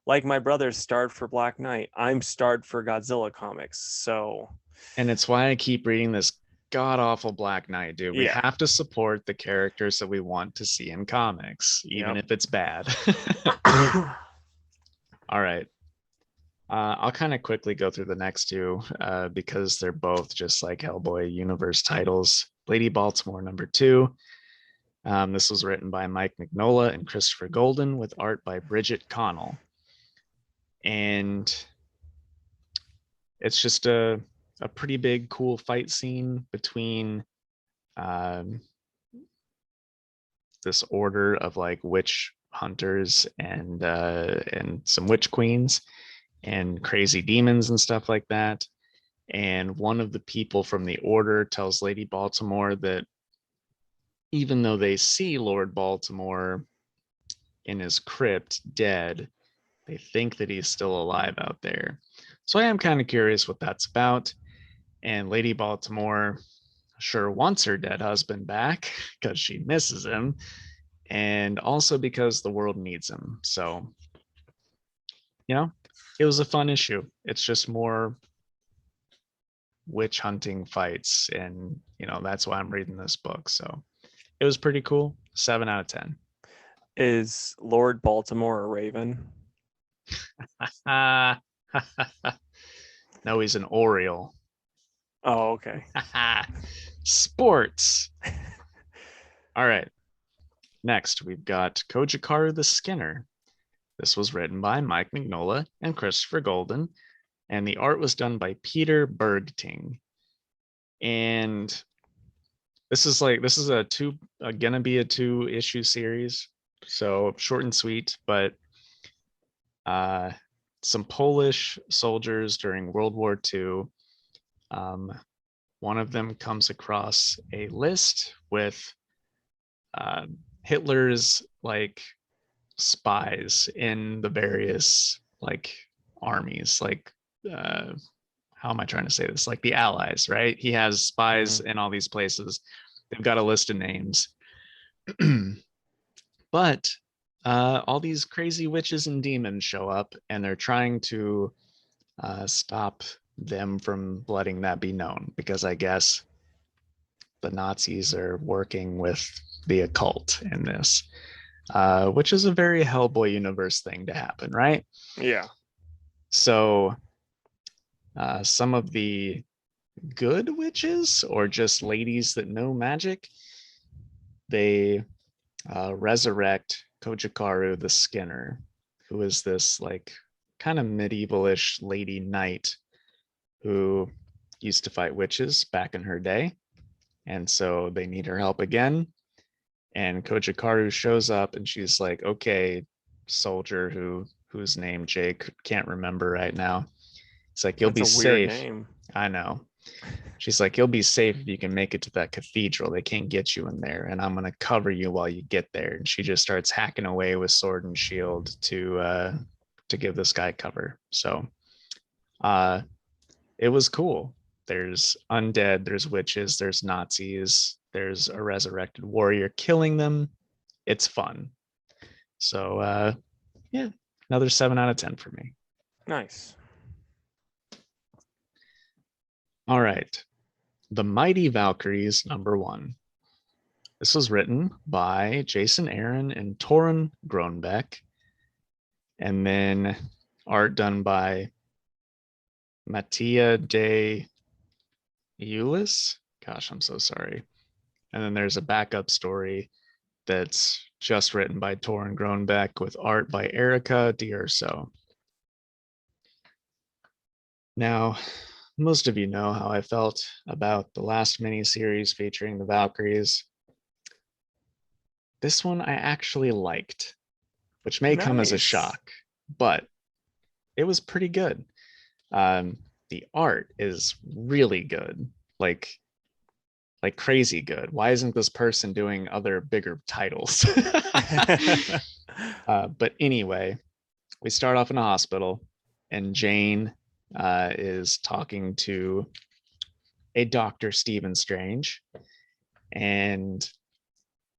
my brother's starved for Black Knight, I'm starved for Godzilla comics. So And it's why I keep reading this god awful Black Knight, dude. We yeah, have to support the characters that we want to see in comics, even yep. if it's bad. All right. I'll kind of quickly go through the next two because they're both just like Hellboy universe titles. Lady Baltimore #2. This was written by Mike Mignola and Christopher Golden with art by Bridget Connell. And it's just a pretty big, cool fight scene between this order of like witch hunters and some witch queens and crazy demons and stuff like that. And one of the people from the order tells Lady Baltimore that even though they see Lord Baltimore in his crypt dead, they think that he's still alive out there. So I am kind of curious what that's about. And Lady Baltimore sure wants her dead husband back because she misses him, and also because the world needs him. So, it was a fun issue. It's just more witch hunting fights, and that's why I'm reading this book. So it was pretty cool. 7 out of 10. Is Lord Baltimore a Raven? No, he's an Oriole. Oh, okay. Sports. All right. Next, we've got Cojacaru the Skinner. This was written by Mike Mignola and Christopher Golden, and the art was done by Peter Bergting. And this is gonna be a 2-issue series, so short and sweet. But some Polish soldiers during World War II, one of them comes across a list with Hitler's like spies in the various like armies, like how am I trying to say this? Like the Allies, right? He has spies in all these places. They've got a list of names. But all these crazy witches and demons show up, and they're trying to stop them from letting that be known, because I guess the Nazis are working with the occult in this, which is a very Hellboy universe thing to happen, right? Yeah. So some of the good witches, or just ladies that know magic, they resurrect Cojacaru the Skinner, who is this like kind of medievalish lady knight who used to fight witches back in her day. And so they need her help again. And Cojacaru shows up, and she's like, okay, soldier whose name Jake can't remember right now. It's like, you'll That's be a weird safe. name. I know. She's like, you'll be safe if you can make it to that cathedral. They can't get you in there, and I'm gonna cover you while you get there. And she just starts hacking away with sword and shield to give this guy cover. So it was cool. There's undead, there's witches, there's Nazis, there's a resurrected warrior killing them. It's fun. So yeah, another 7 out of 10 for me. Nice. All right. The Mighty Valkyries #1. This was written by Jason Aaron and Torun Groenbeck, and then art done by Mattia de Eulis. Gosh, I'm so sorry. And then there's a backup story that's just written by Torun Groenbeck with art by Erica D'Urso. Now, most of you know how I felt about the last miniseries featuring the Valkyries. This one I actually liked, which may come as a shock, but it was pretty good. The art is really good, like crazy good. Why isn't this person doing other bigger titles? But anyway, we start off in a hospital, and Jane is talking to a Dr. Stephen Strange, and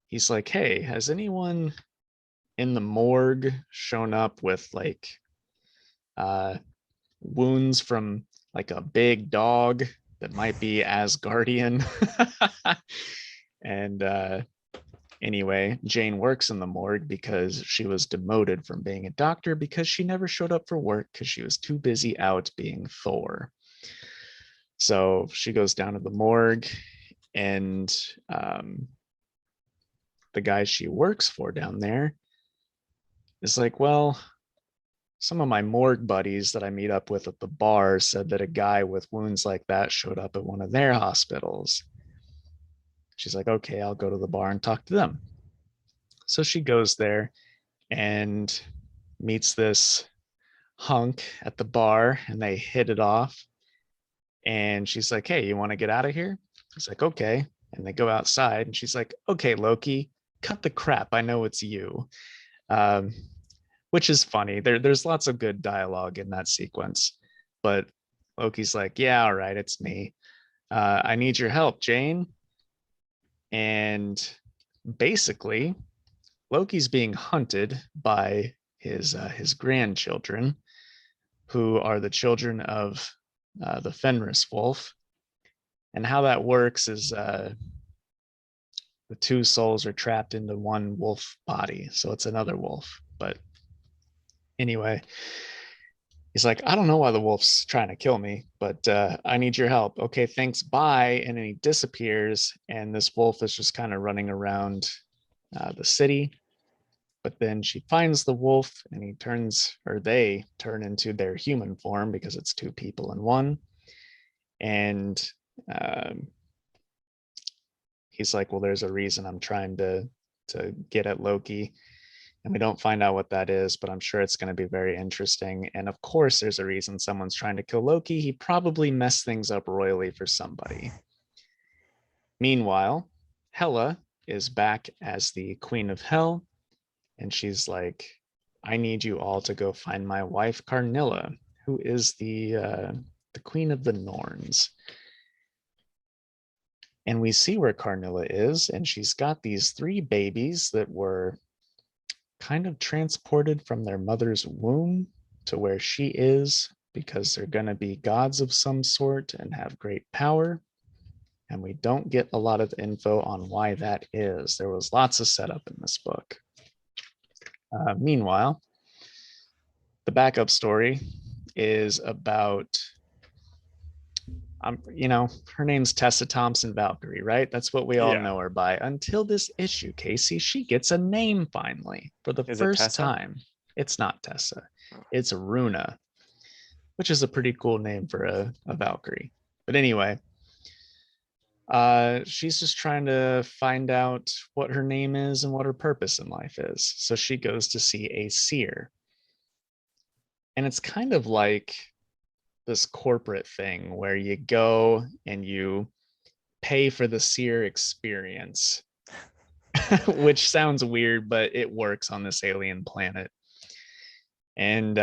he's like, hey, has anyone in the morgue shown up with like wounds from like a big dog that might be Asgardian? And anyway, Jane works in the morgue because she was demoted from being a doctor because she never showed up for work because she was too busy out being Thor. So she goes down to the morgue, and the guy she works for down there is like, well, some of my morgue buddies that I meet up with at the bar said that a guy with wounds like that showed up at one of their hospitals. She's like, okay, I'll go to the bar and talk to them. So she goes there and meets this hunk at the bar, and they hit it off. And she's like, hey, you want to get out of here? He's like, okay. And they go outside, and she's like, okay, Loki, cut the crap. I know it's you. Which is funny. There's lots of good dialogue in that sequence. But Loki's like, yeah, all right, it's me. I need your help, Jane. And basically, Loki's being hunted by his grandchildren, who are the children of the Fenris wolf. And how that works is the two souls are trapped into one wolf body, so it's another wolf. But anyway, he's like, I don't know why the wolf's trying to kill me, but I need your help. Okay, thanks, bye. And then he disappears, and this wolf is just kind of running around the city. But then she finds the wolf, and they turn into their human form because it's two people in one. And Um, he's like, well, there's a reason I'm trying to get at Loki. And we don't find out what that is, but I'm sure it's going to be very interesting. And of course, there's a reason someone's trying to kill Loki. He probably messed things up royally for somebody. Meanwhile, Hela is back as the Queen of Hell, and she's like, I need you all to go find my wife, Carnilla, who is the Queen of the Norns. And we see where Carnilla is, and she's got these 3 babies that were kind of transported from their mother's womb to where she is because they're going to be gods of some sort and have great power. And we don't get a lot of info on why that is. There was lots of setup in this book. Meanwhile, the backup story is about her name's Tessa Thompson Valkyrie, right? That's what we all Yeah. know her by. Until this issue, Casey, she gets a name finally for the Is it first Tessa? time. It's not Tessa, Oh. it's Runa, which is a pretty cool name for a Valkyrie. But anyway, she's just trying to find out what her name is and what her purpose in life is. So she goes to see a seer. And it's kind of like this corporate thing where you go and you pay for the seer experience, which sounds weird, but it works on this alien planet. And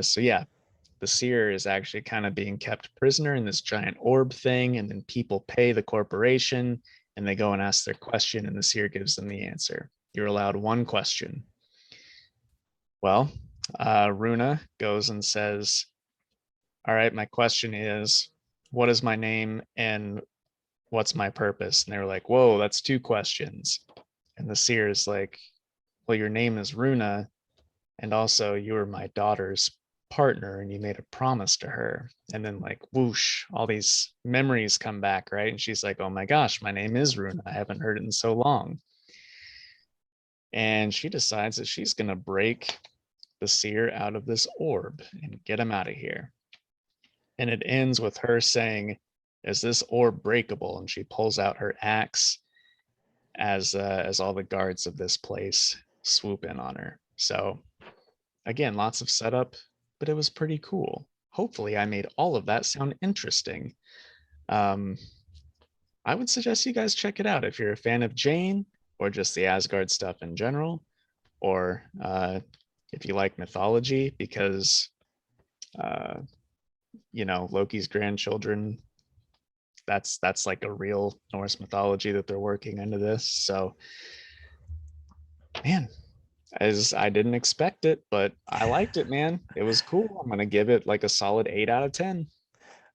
so, yeah, the seer is actually kind of being kept prisoner in this giant orb thing. And then people pay the corporation and they go and ask their question, and the seer gives them the answer. You're allowed 1 question. Well, Runa goes and says, all right, my question is, what is my name and what's my purpose? And they were like, whoa, that's 2 questions. And the seer is like, well, your name is Runa, and also you were my daughter's partner and you made a promise to her. And then, like, whoosh, all these memories come back, right? And she's like, oh my gosh, my name is Runa. I haven't heard it in so long. And she decides that she's going to break the seer out of this orb and get him out of here. And it ends with her saying, is this orb breakable? And she pulls out her axe as all the guards of this place swoop in on her. So again, lots of setup, but it was pretty cool. Hopefully I made all of that sound interesting. um, I would suggest you guys check it out if you're a fan of Jane or just the Asgard stuff in general, or if you like mythology, because uh, Loki's grandchildren, that's like a real Norse mythology that they're working into this. So, man, as I didn't expect it, but I liked it, man. It was cool. I'm gonna give it like a solid 8 out of 10.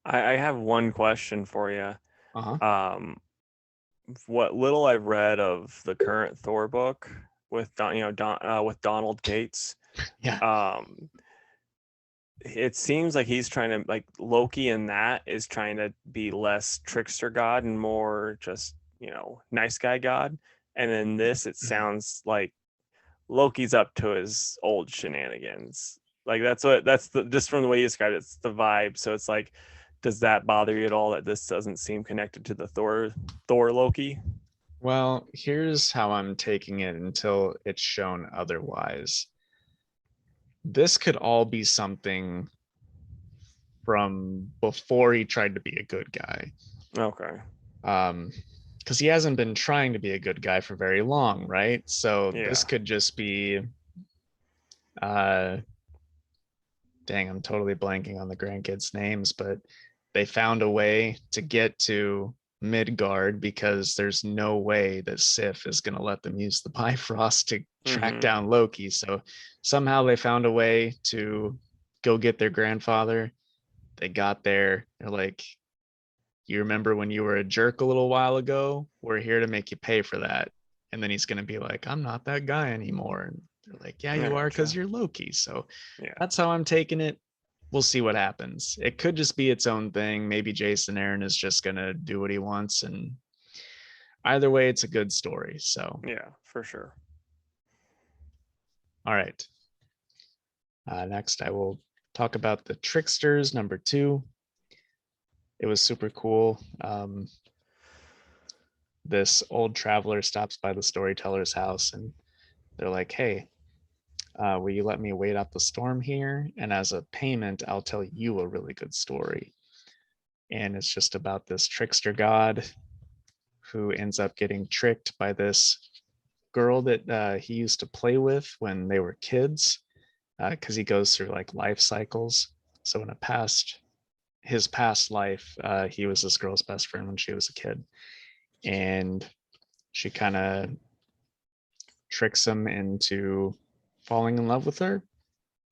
I have one question for you. Uh-huh. Um, what little I've read of the current Thor book with with Donald Cates, Yeah. um, it seems like he's trying to, like, Loki in that is trying to be less trickster god and more just, nice guy god. And in this, it sounds like Loki's up to his old shenanigans. Like that's the just from the way you described it, it's the vibe. So it's like, does that bother you at all that this doesn't seem connected to the Thor Loki? Well, here's how I'm taking it until it's shown otherwise. This could all be something from before he tried to be a good guy. Okay. Because he hasn't been trying to be a good guy for very long, right? So this Yeah. could just be uh dang, I'm totally blanking on the grandkids' names, but they found a way to get to Midgard because there's no way that Sif is going to let them use the Bifrost to track Mm-hmm. down Loki. So somehow they found a way to go get their grandfather. They got there. They're like, you remember when you were a jerk a little while ago? We're here to make you pay for that. And then he's going to be like, I'm not that guy anymore. And they're like, yeah, I you are because gotcha. you're Loki. So Yeah. that's how I'm taking it. We'll see what happens. It could just be its own thing. Maybe Jason Aaron is just going to do what he wants. And either way, it's a good story. So, Yeah, for sure. all right. Next, I will talk about the Tricksters, number 2. it was super cool. This old traveler stops by the storyteller's house and they're like, hey, will you let me wait out the storm here? And as a payment, I'll tell you a really good story. And it's just about this trickster god who ends up getting tricked by this girl that he used to play with when they were kids, because he goes through like life cycles. So in his past life, he was this girl's best friend when she was a kid, and she kind of tricks him into falling in love with her,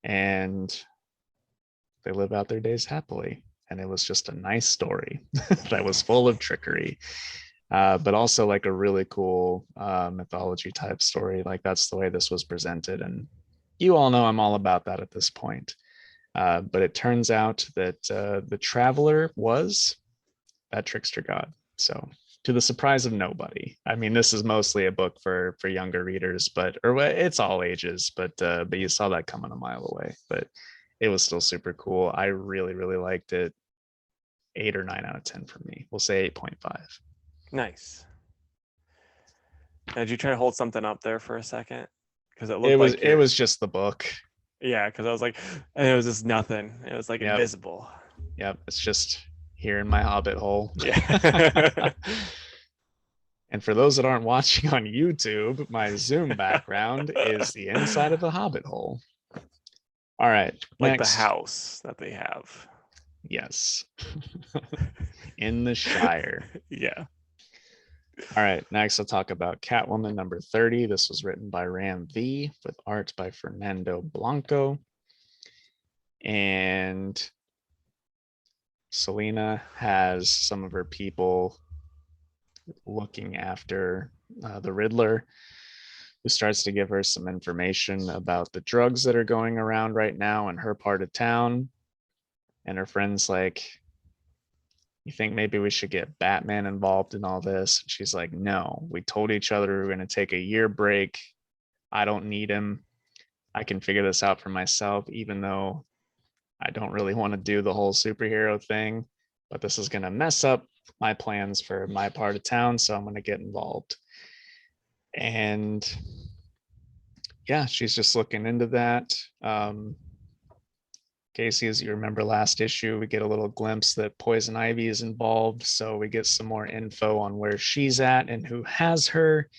and they live out their days happily. And it was just a nice story that was full of trickery, but also like a really cool mythology type story. Like that's the way this was presented. And you all know I'm all about that at this point. But it turns out that the traveler was that trickster god. So to the surprise of nobody. I mean, this is mostly a book for younger readers, or it's all ages, but you saw that coming a mile away. But it was still super cool. I really, really liked it. 8 or 9 out of 10 for me. We'll say 8.5. Nice. Now, did you try to hold something up there for a second? Because it It looked was like it was just the book. Yeah, because I was like, and it was just nothing. It was like Yep. invisible. Yep. It's just here in my hobbit hole. Yeah. And for those that aren't watching on YouTube, my Zoom background is the inside of the hobbit hole. All right. Like the Next. house that they have. Yes. In the Shire. Yeah. All right. Next, I'll talk about Catwoman number 30. This was written by Ram V with art by Fernando Blanco. And Selena has some of her people looking after the Riddler, who starts to give her some information about the drugs that are going around right now in her part of town. And her friend's like, you think maybe we should get Batman involved in all this? She's like, no, we told each other we were going to take a year break. I don't need him. I can figure this out for myself, even though I don't really want to do the whole superhero thing. But this is going to mess up my plans for my part of town. So I'm going to get involved. And yeah, she's just looking into that. Casey, as you remember last issue, we get a little glimpse that Poison Ivy is involved. So we get some more info on where she's at and who has her.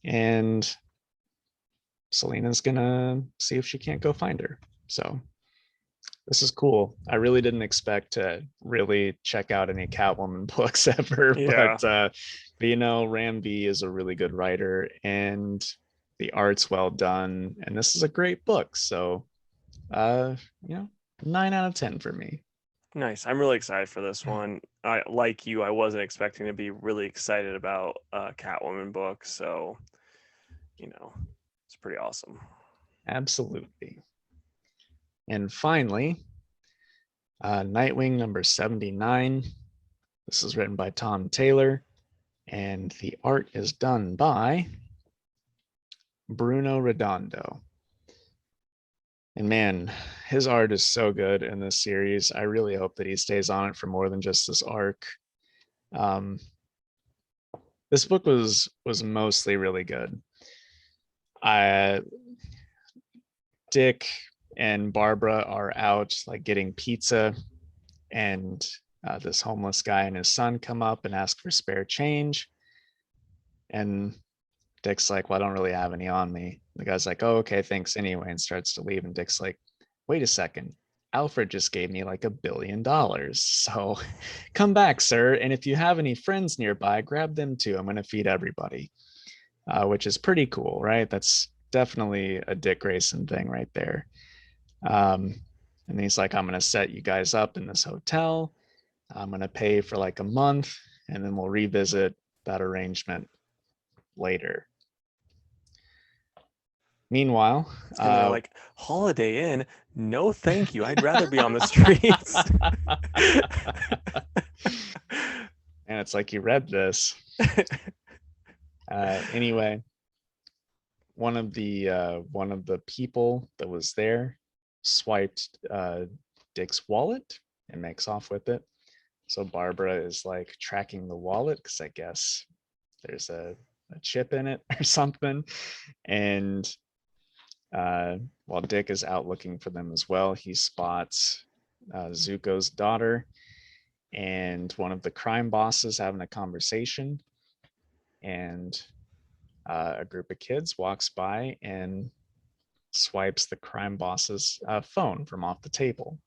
And Selena's going to see if she can't go find her. So this is cool. I really didn't expect to really check out any Catwoman books ever, Yeah. but you know, Ram V is a really good writer and the art's well done. And this is a great book. So, you know, 9 out of 10 for me. Nice. I'm really excited for this one. I like you. I wasn't expecting to be really excited about a Catwoman book, so you know, it's pretty awesome. Absolutely. And finally, Nightwing number 79. This is written by Tom Taylor, and the art is done by Bruno Redondo. And man, his art is so good in this series. I really hope that he stays on it for more than just this arc. This book was mostly really good. Dick and Barbara are out like getting pizza, and this homeless guy and his son come up and ask for spare change. And Dick's like, well, I don't really have any on me. The guy's like, oh, okay, thanks anyway, and starts to leave. And Dick's like, wait a second. Alfred just gave me like $1 billion. So come back, sir. And if you have any friends nearby, grab them too. I'm going to feed everybody, which is pretty cool, right? That's definitely a Dick Grayson thing right there. And he's like, I'm going to set you guys up in this hotel. I'm going to pay for like a month, and then we'll revisit that arrangement later. Meanwhile, And they're like, Holiday Inn? No, thank you. I'd rather be on the streets. and it's like you read this. Anyway, one of the people that was there swiped Dick's wallet and makes off with it. So Barbara is like tracking the wallet because I guess there's a chip in it or something. And while Dick is out looking for them as well, he spots Zuko's daughter and one of the crime bosses having a conversation. And a group of kids walks by and swipes the crime boss's phone from off the table.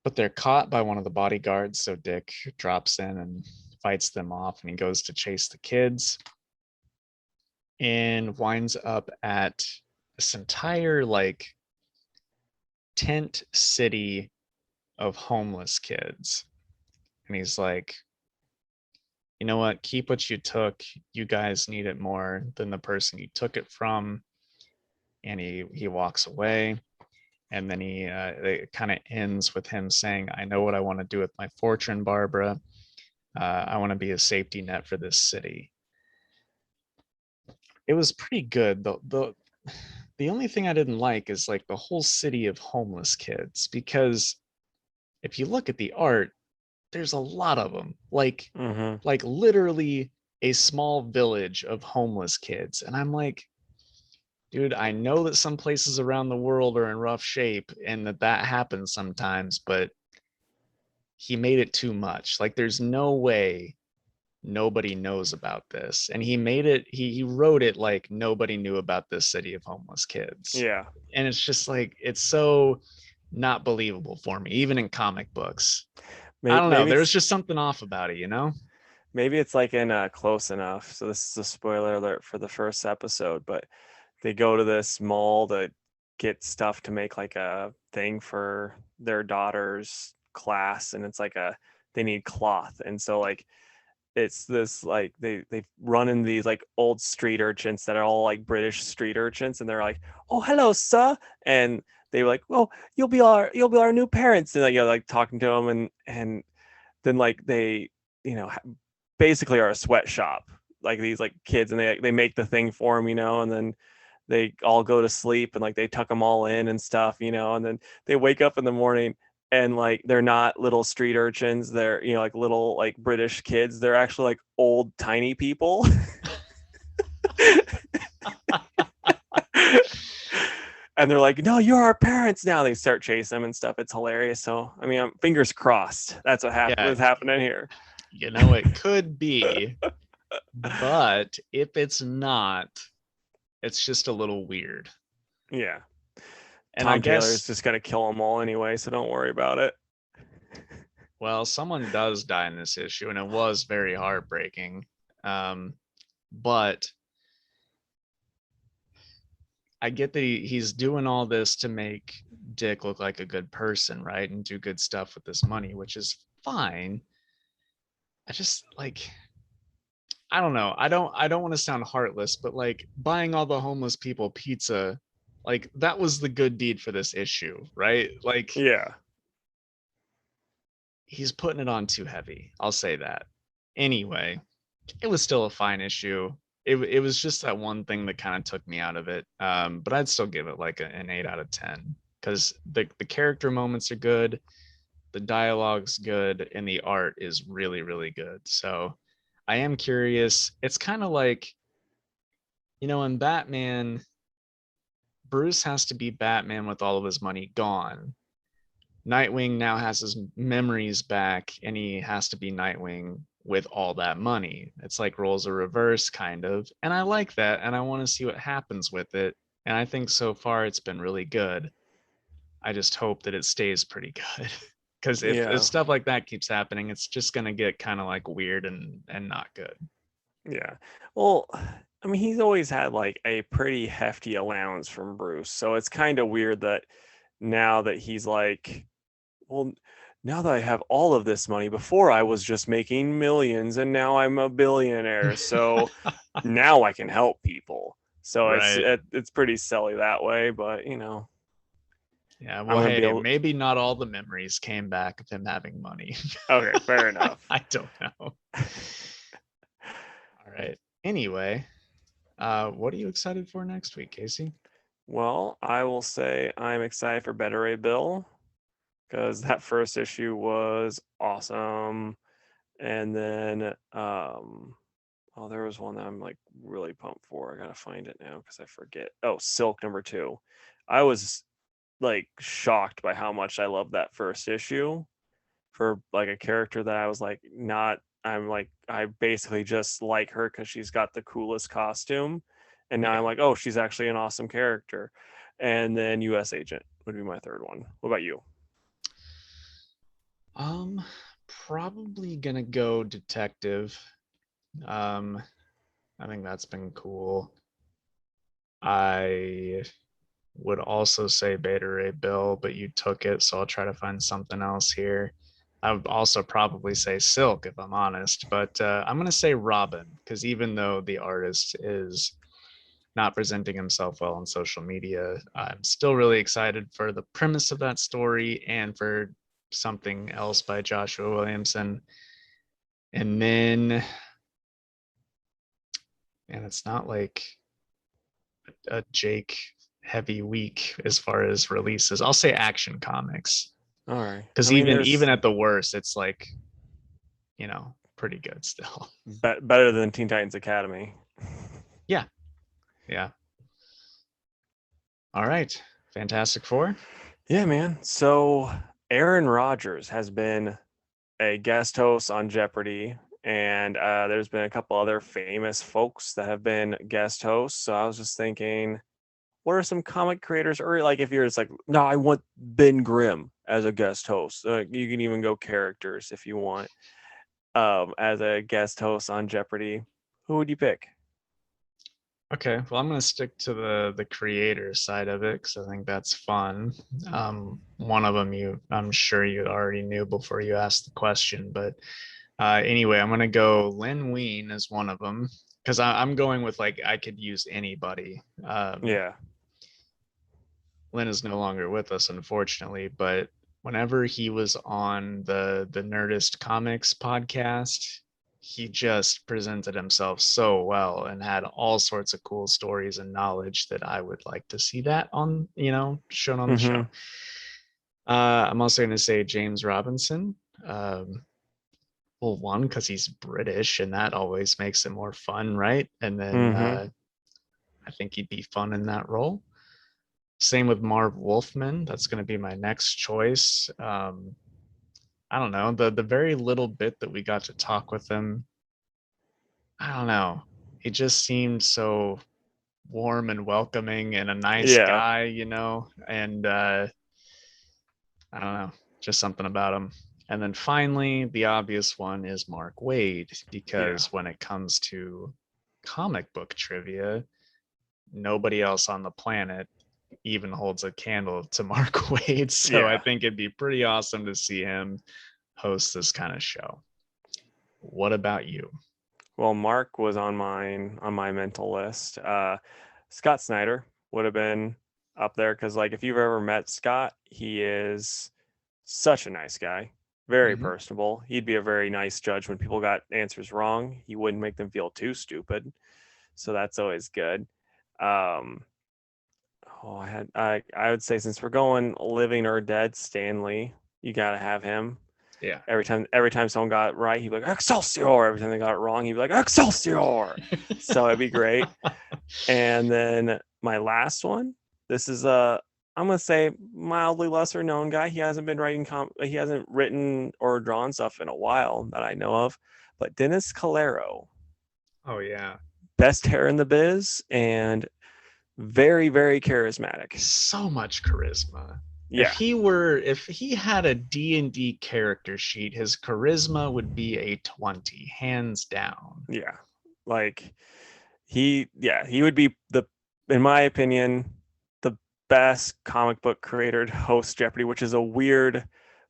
But they're caught by one of the bodyguards, so Dick drops in and fights them off, and he goes to chase the kids and winds up at this entire like tent city of homeless kids. And he's like, you know what? Keep what you took. You guys need it more than the person you took it from. And he walks away. And then it kind of ends with him saying, I know what I want to do with my fortune, Barbara. I want to be a safety net for this city. It was pretty good. The only thing I didn't like is like the whole city of homeless kids, because if you look at the art, there's a lot of them. Like literally a small village of homeless kids. And I'm like, dude, I know that some places around the world are in rough shape and that happens sometimes, but he made it too much. Like there's no way nobody knows about this. And he wrote it like nobody knew about this city of homeless kids. Yeah. And it's just like, it's so not believable for me, even in comic books. I don't know. Maybe There was it's just something off about it, you know? maybe it's like in Close Enough. So this is a spoiler alert for the first episode, but they go to this mall to get stuff to make like a thing for their daughter's class, and it's like they need cloth, and so like it's this like they run in these like old street urchins that are all like British street urchins, and they're like, oh hello sir, and they were like, well, you'll be our new parents, and like, like talking to them, and then like they basically are a sweatshop, like these like kids, and they make the thing for them, and then they all go to sleep, and like they tuck them all in and stuff, and then they wake up in the morning, and like they're not little street urchins, they're like little like British kids, they're actually like old tiny people. And they're like, no, you're our parents now. They start chasing them and stuff. It's hilarious. So I mean, fingers crossed that's what Yeah, was happening here. it could be, but if it's not, it's just a little weird. Yeah, And I Tom Taylor is guess, just gonna kill them all anyway, so don't worry about it. well, someone does die in this issue, and it was very heartbreaking. But I get that he's doing all this to make Dick look like a good person, right? And do good stuff with this money, which is fine. I just like, I don't know. I don't want to sound heartless, but like buying all the homeless people pizza, like that was the good deed for this issue, right? Like Yeah. he's putting it on too heavy. I'll say that. Anyway, it was still a fine issue. It was just that one thing that kind of took me out of it. But I'd still give it like an 8 out of 10 because the character moments are good, the dialogue's good, and the art is really, really good. So I am curious. It's kind of like, in Batman, Bruce has to be Batman with all of his money gone. Nightwing now has his memories back, and he has to be Nightwing with all that money. It's like roles are reverse, kind of. And I like that, and I want to see what happens with it. And I think so far it's been really good. I just hope that it stays pretty good. Because if Yeah. stuff like that keeps happening, it's just gonna get kind of like weird and not good. Yeah. Well, I mean, he's always had like a pretty hefty allowance from Bruce. So it's kind of weird that now that he's like, well, now that I have all of this money, before I was just making millions and now I'm a billionaire. So now I can help people. So Right. it's pretty silly that way, but Yeah, I'm well, gonna be hey, able. maybe not all the memories came back of him having money. Okay, fair enough. I don't know. All right. Anyway, what are you excited for next week, Casey? Well, I will say I'm excited for Better Ray Bill. because that first issue was awesome. And then oh, there was one that I'm like really pumped for. I gotta find it now because I forget. Oh, Silk #2. I was like shocked by how much I loved that first issue for like a character that I was like not. I'm like I basically just like her because she's got the coolest costume, and now I'm Yeah. like, oh, she's actually an awesome character. And then U.S. Agent would be my third one. What about you? Um, Probably gonna go detective. Um, I think that's been cool. I would also say Beta Ray Bill, but you took it, so I'll try to find something else here. I would also probably say Silk if I'm honest, but I'm gonna say Robin because even though the artist is not presenting himself well on social media, I'm still really excited for the premise of that story and for something else by Joshua Williamson. And then, and it's not like a Jake heavy week as far as releases. I'll say Action Comics All right. I because mean, even there's at the worst, it's like pretty good still. better than Teen Titans Academy. Yeah, yeah. All right, Fantastic Four. Yeah, man. So Aaron Rodgers has been a guest host on Jeopardy, and there's been a couple other famous folks that have been guest hosts. So I was just thinking, what are some comic creators, or like if you're just like, no, I want Ben Grimm as a guest host. You can even go characters if you want, as a guest host on Jeopardy. Who would you pick? Okay, well, I'm gonna stick to the creator side of it because I think that's fun. One of them I'm sure you already knew before you asked the question, but anyway, I'm gonna go Lin Wein as one of them because I'm going with like I could use anybody. Yeah. Lynn is no longer with us, unfortunately, but whenever he was on the Nerdist Comics podcast, he just presented himself so well and had all sorts of cool stories and knowledge that I would like to see that on, shown on the Mm-hmm. show. I'm also going to say James Robinson. Well, one, because he's British and that always makes it more fun, right? And then Mm-hmm. I think he'd be fun in that role. Same with Marv Wolfman. That's going to be my next choice. I don't know. The very little bit that we got to talk with him, I don't know. He just seemed so warm and welcoming and a nice Yeah. guy, and I don't know, just something about him. And then finally, the obvious one is Mark Waid, Yeah. because when it comes to comic book trivia, nobody else on the planet even holds a candle to Mark Waid. So I Yeah. think it'd be pretty awesome to see him host this kind of show. What about you? Well, Mark was on my mental list. Scott Snyder would have been up there because, like, if you've ever met Scott, he is such a nice guy, very Mm-hmm. personable. He'd be a very nice judge when people got answers wrong. He wouldn't make them feel too stupid, so that's always good. Um, oh, I would say since we're going living or dead, Stanley, you got to have him. Yeah. Every time someone got it right, he'd be like Excelsior. Every time they got it wrong, he'd be like Excelsior. So it'd be great. And then my last one, this is a I'm gonna say mildly lesser known guy. He hasn't written or drawn stuff in a while that I know of. But Dennis Calero, Oh yeah. best hair in the biz and very, very charismatic. So much charisma. Yeah, If he had a D&D character sheet, his charisma would be a 20, hands down. yeah. Like he would be in my opinion, the best comic book creator to host Jeopardy, which is a weird,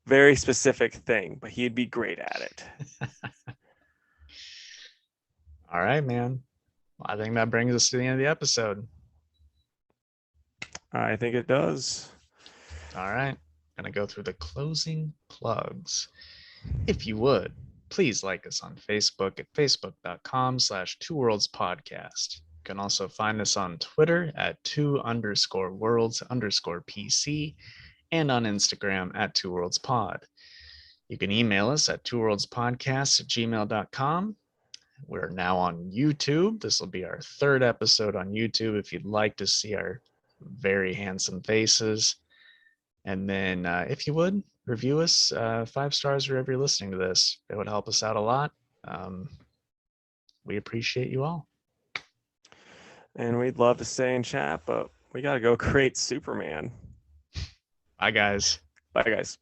very specific thing, but he'd be great at it. All right, man. Well, I think that brings us to the end of the episode. I think it does. All right. Gonna go through the closing plugs. If you would, please like us on Facebook at facebook.com/Two Worlds Podcast. You can also find us on Twitter at 2_worlds_PC and on Instagram at Two Worlds Pod. You can email us at twoworldspodcast@gmail.com. We're now on YouTube. This will be our third episode on YouTube if you'd like to see our very handsome faces. And then if you would, review us 5 stars wherever you're listening to this. It would help us out a lot. We appreciate you all. And we'd love to stay in chat, but we got to go create Superman. Bye, guys. Bye, guys.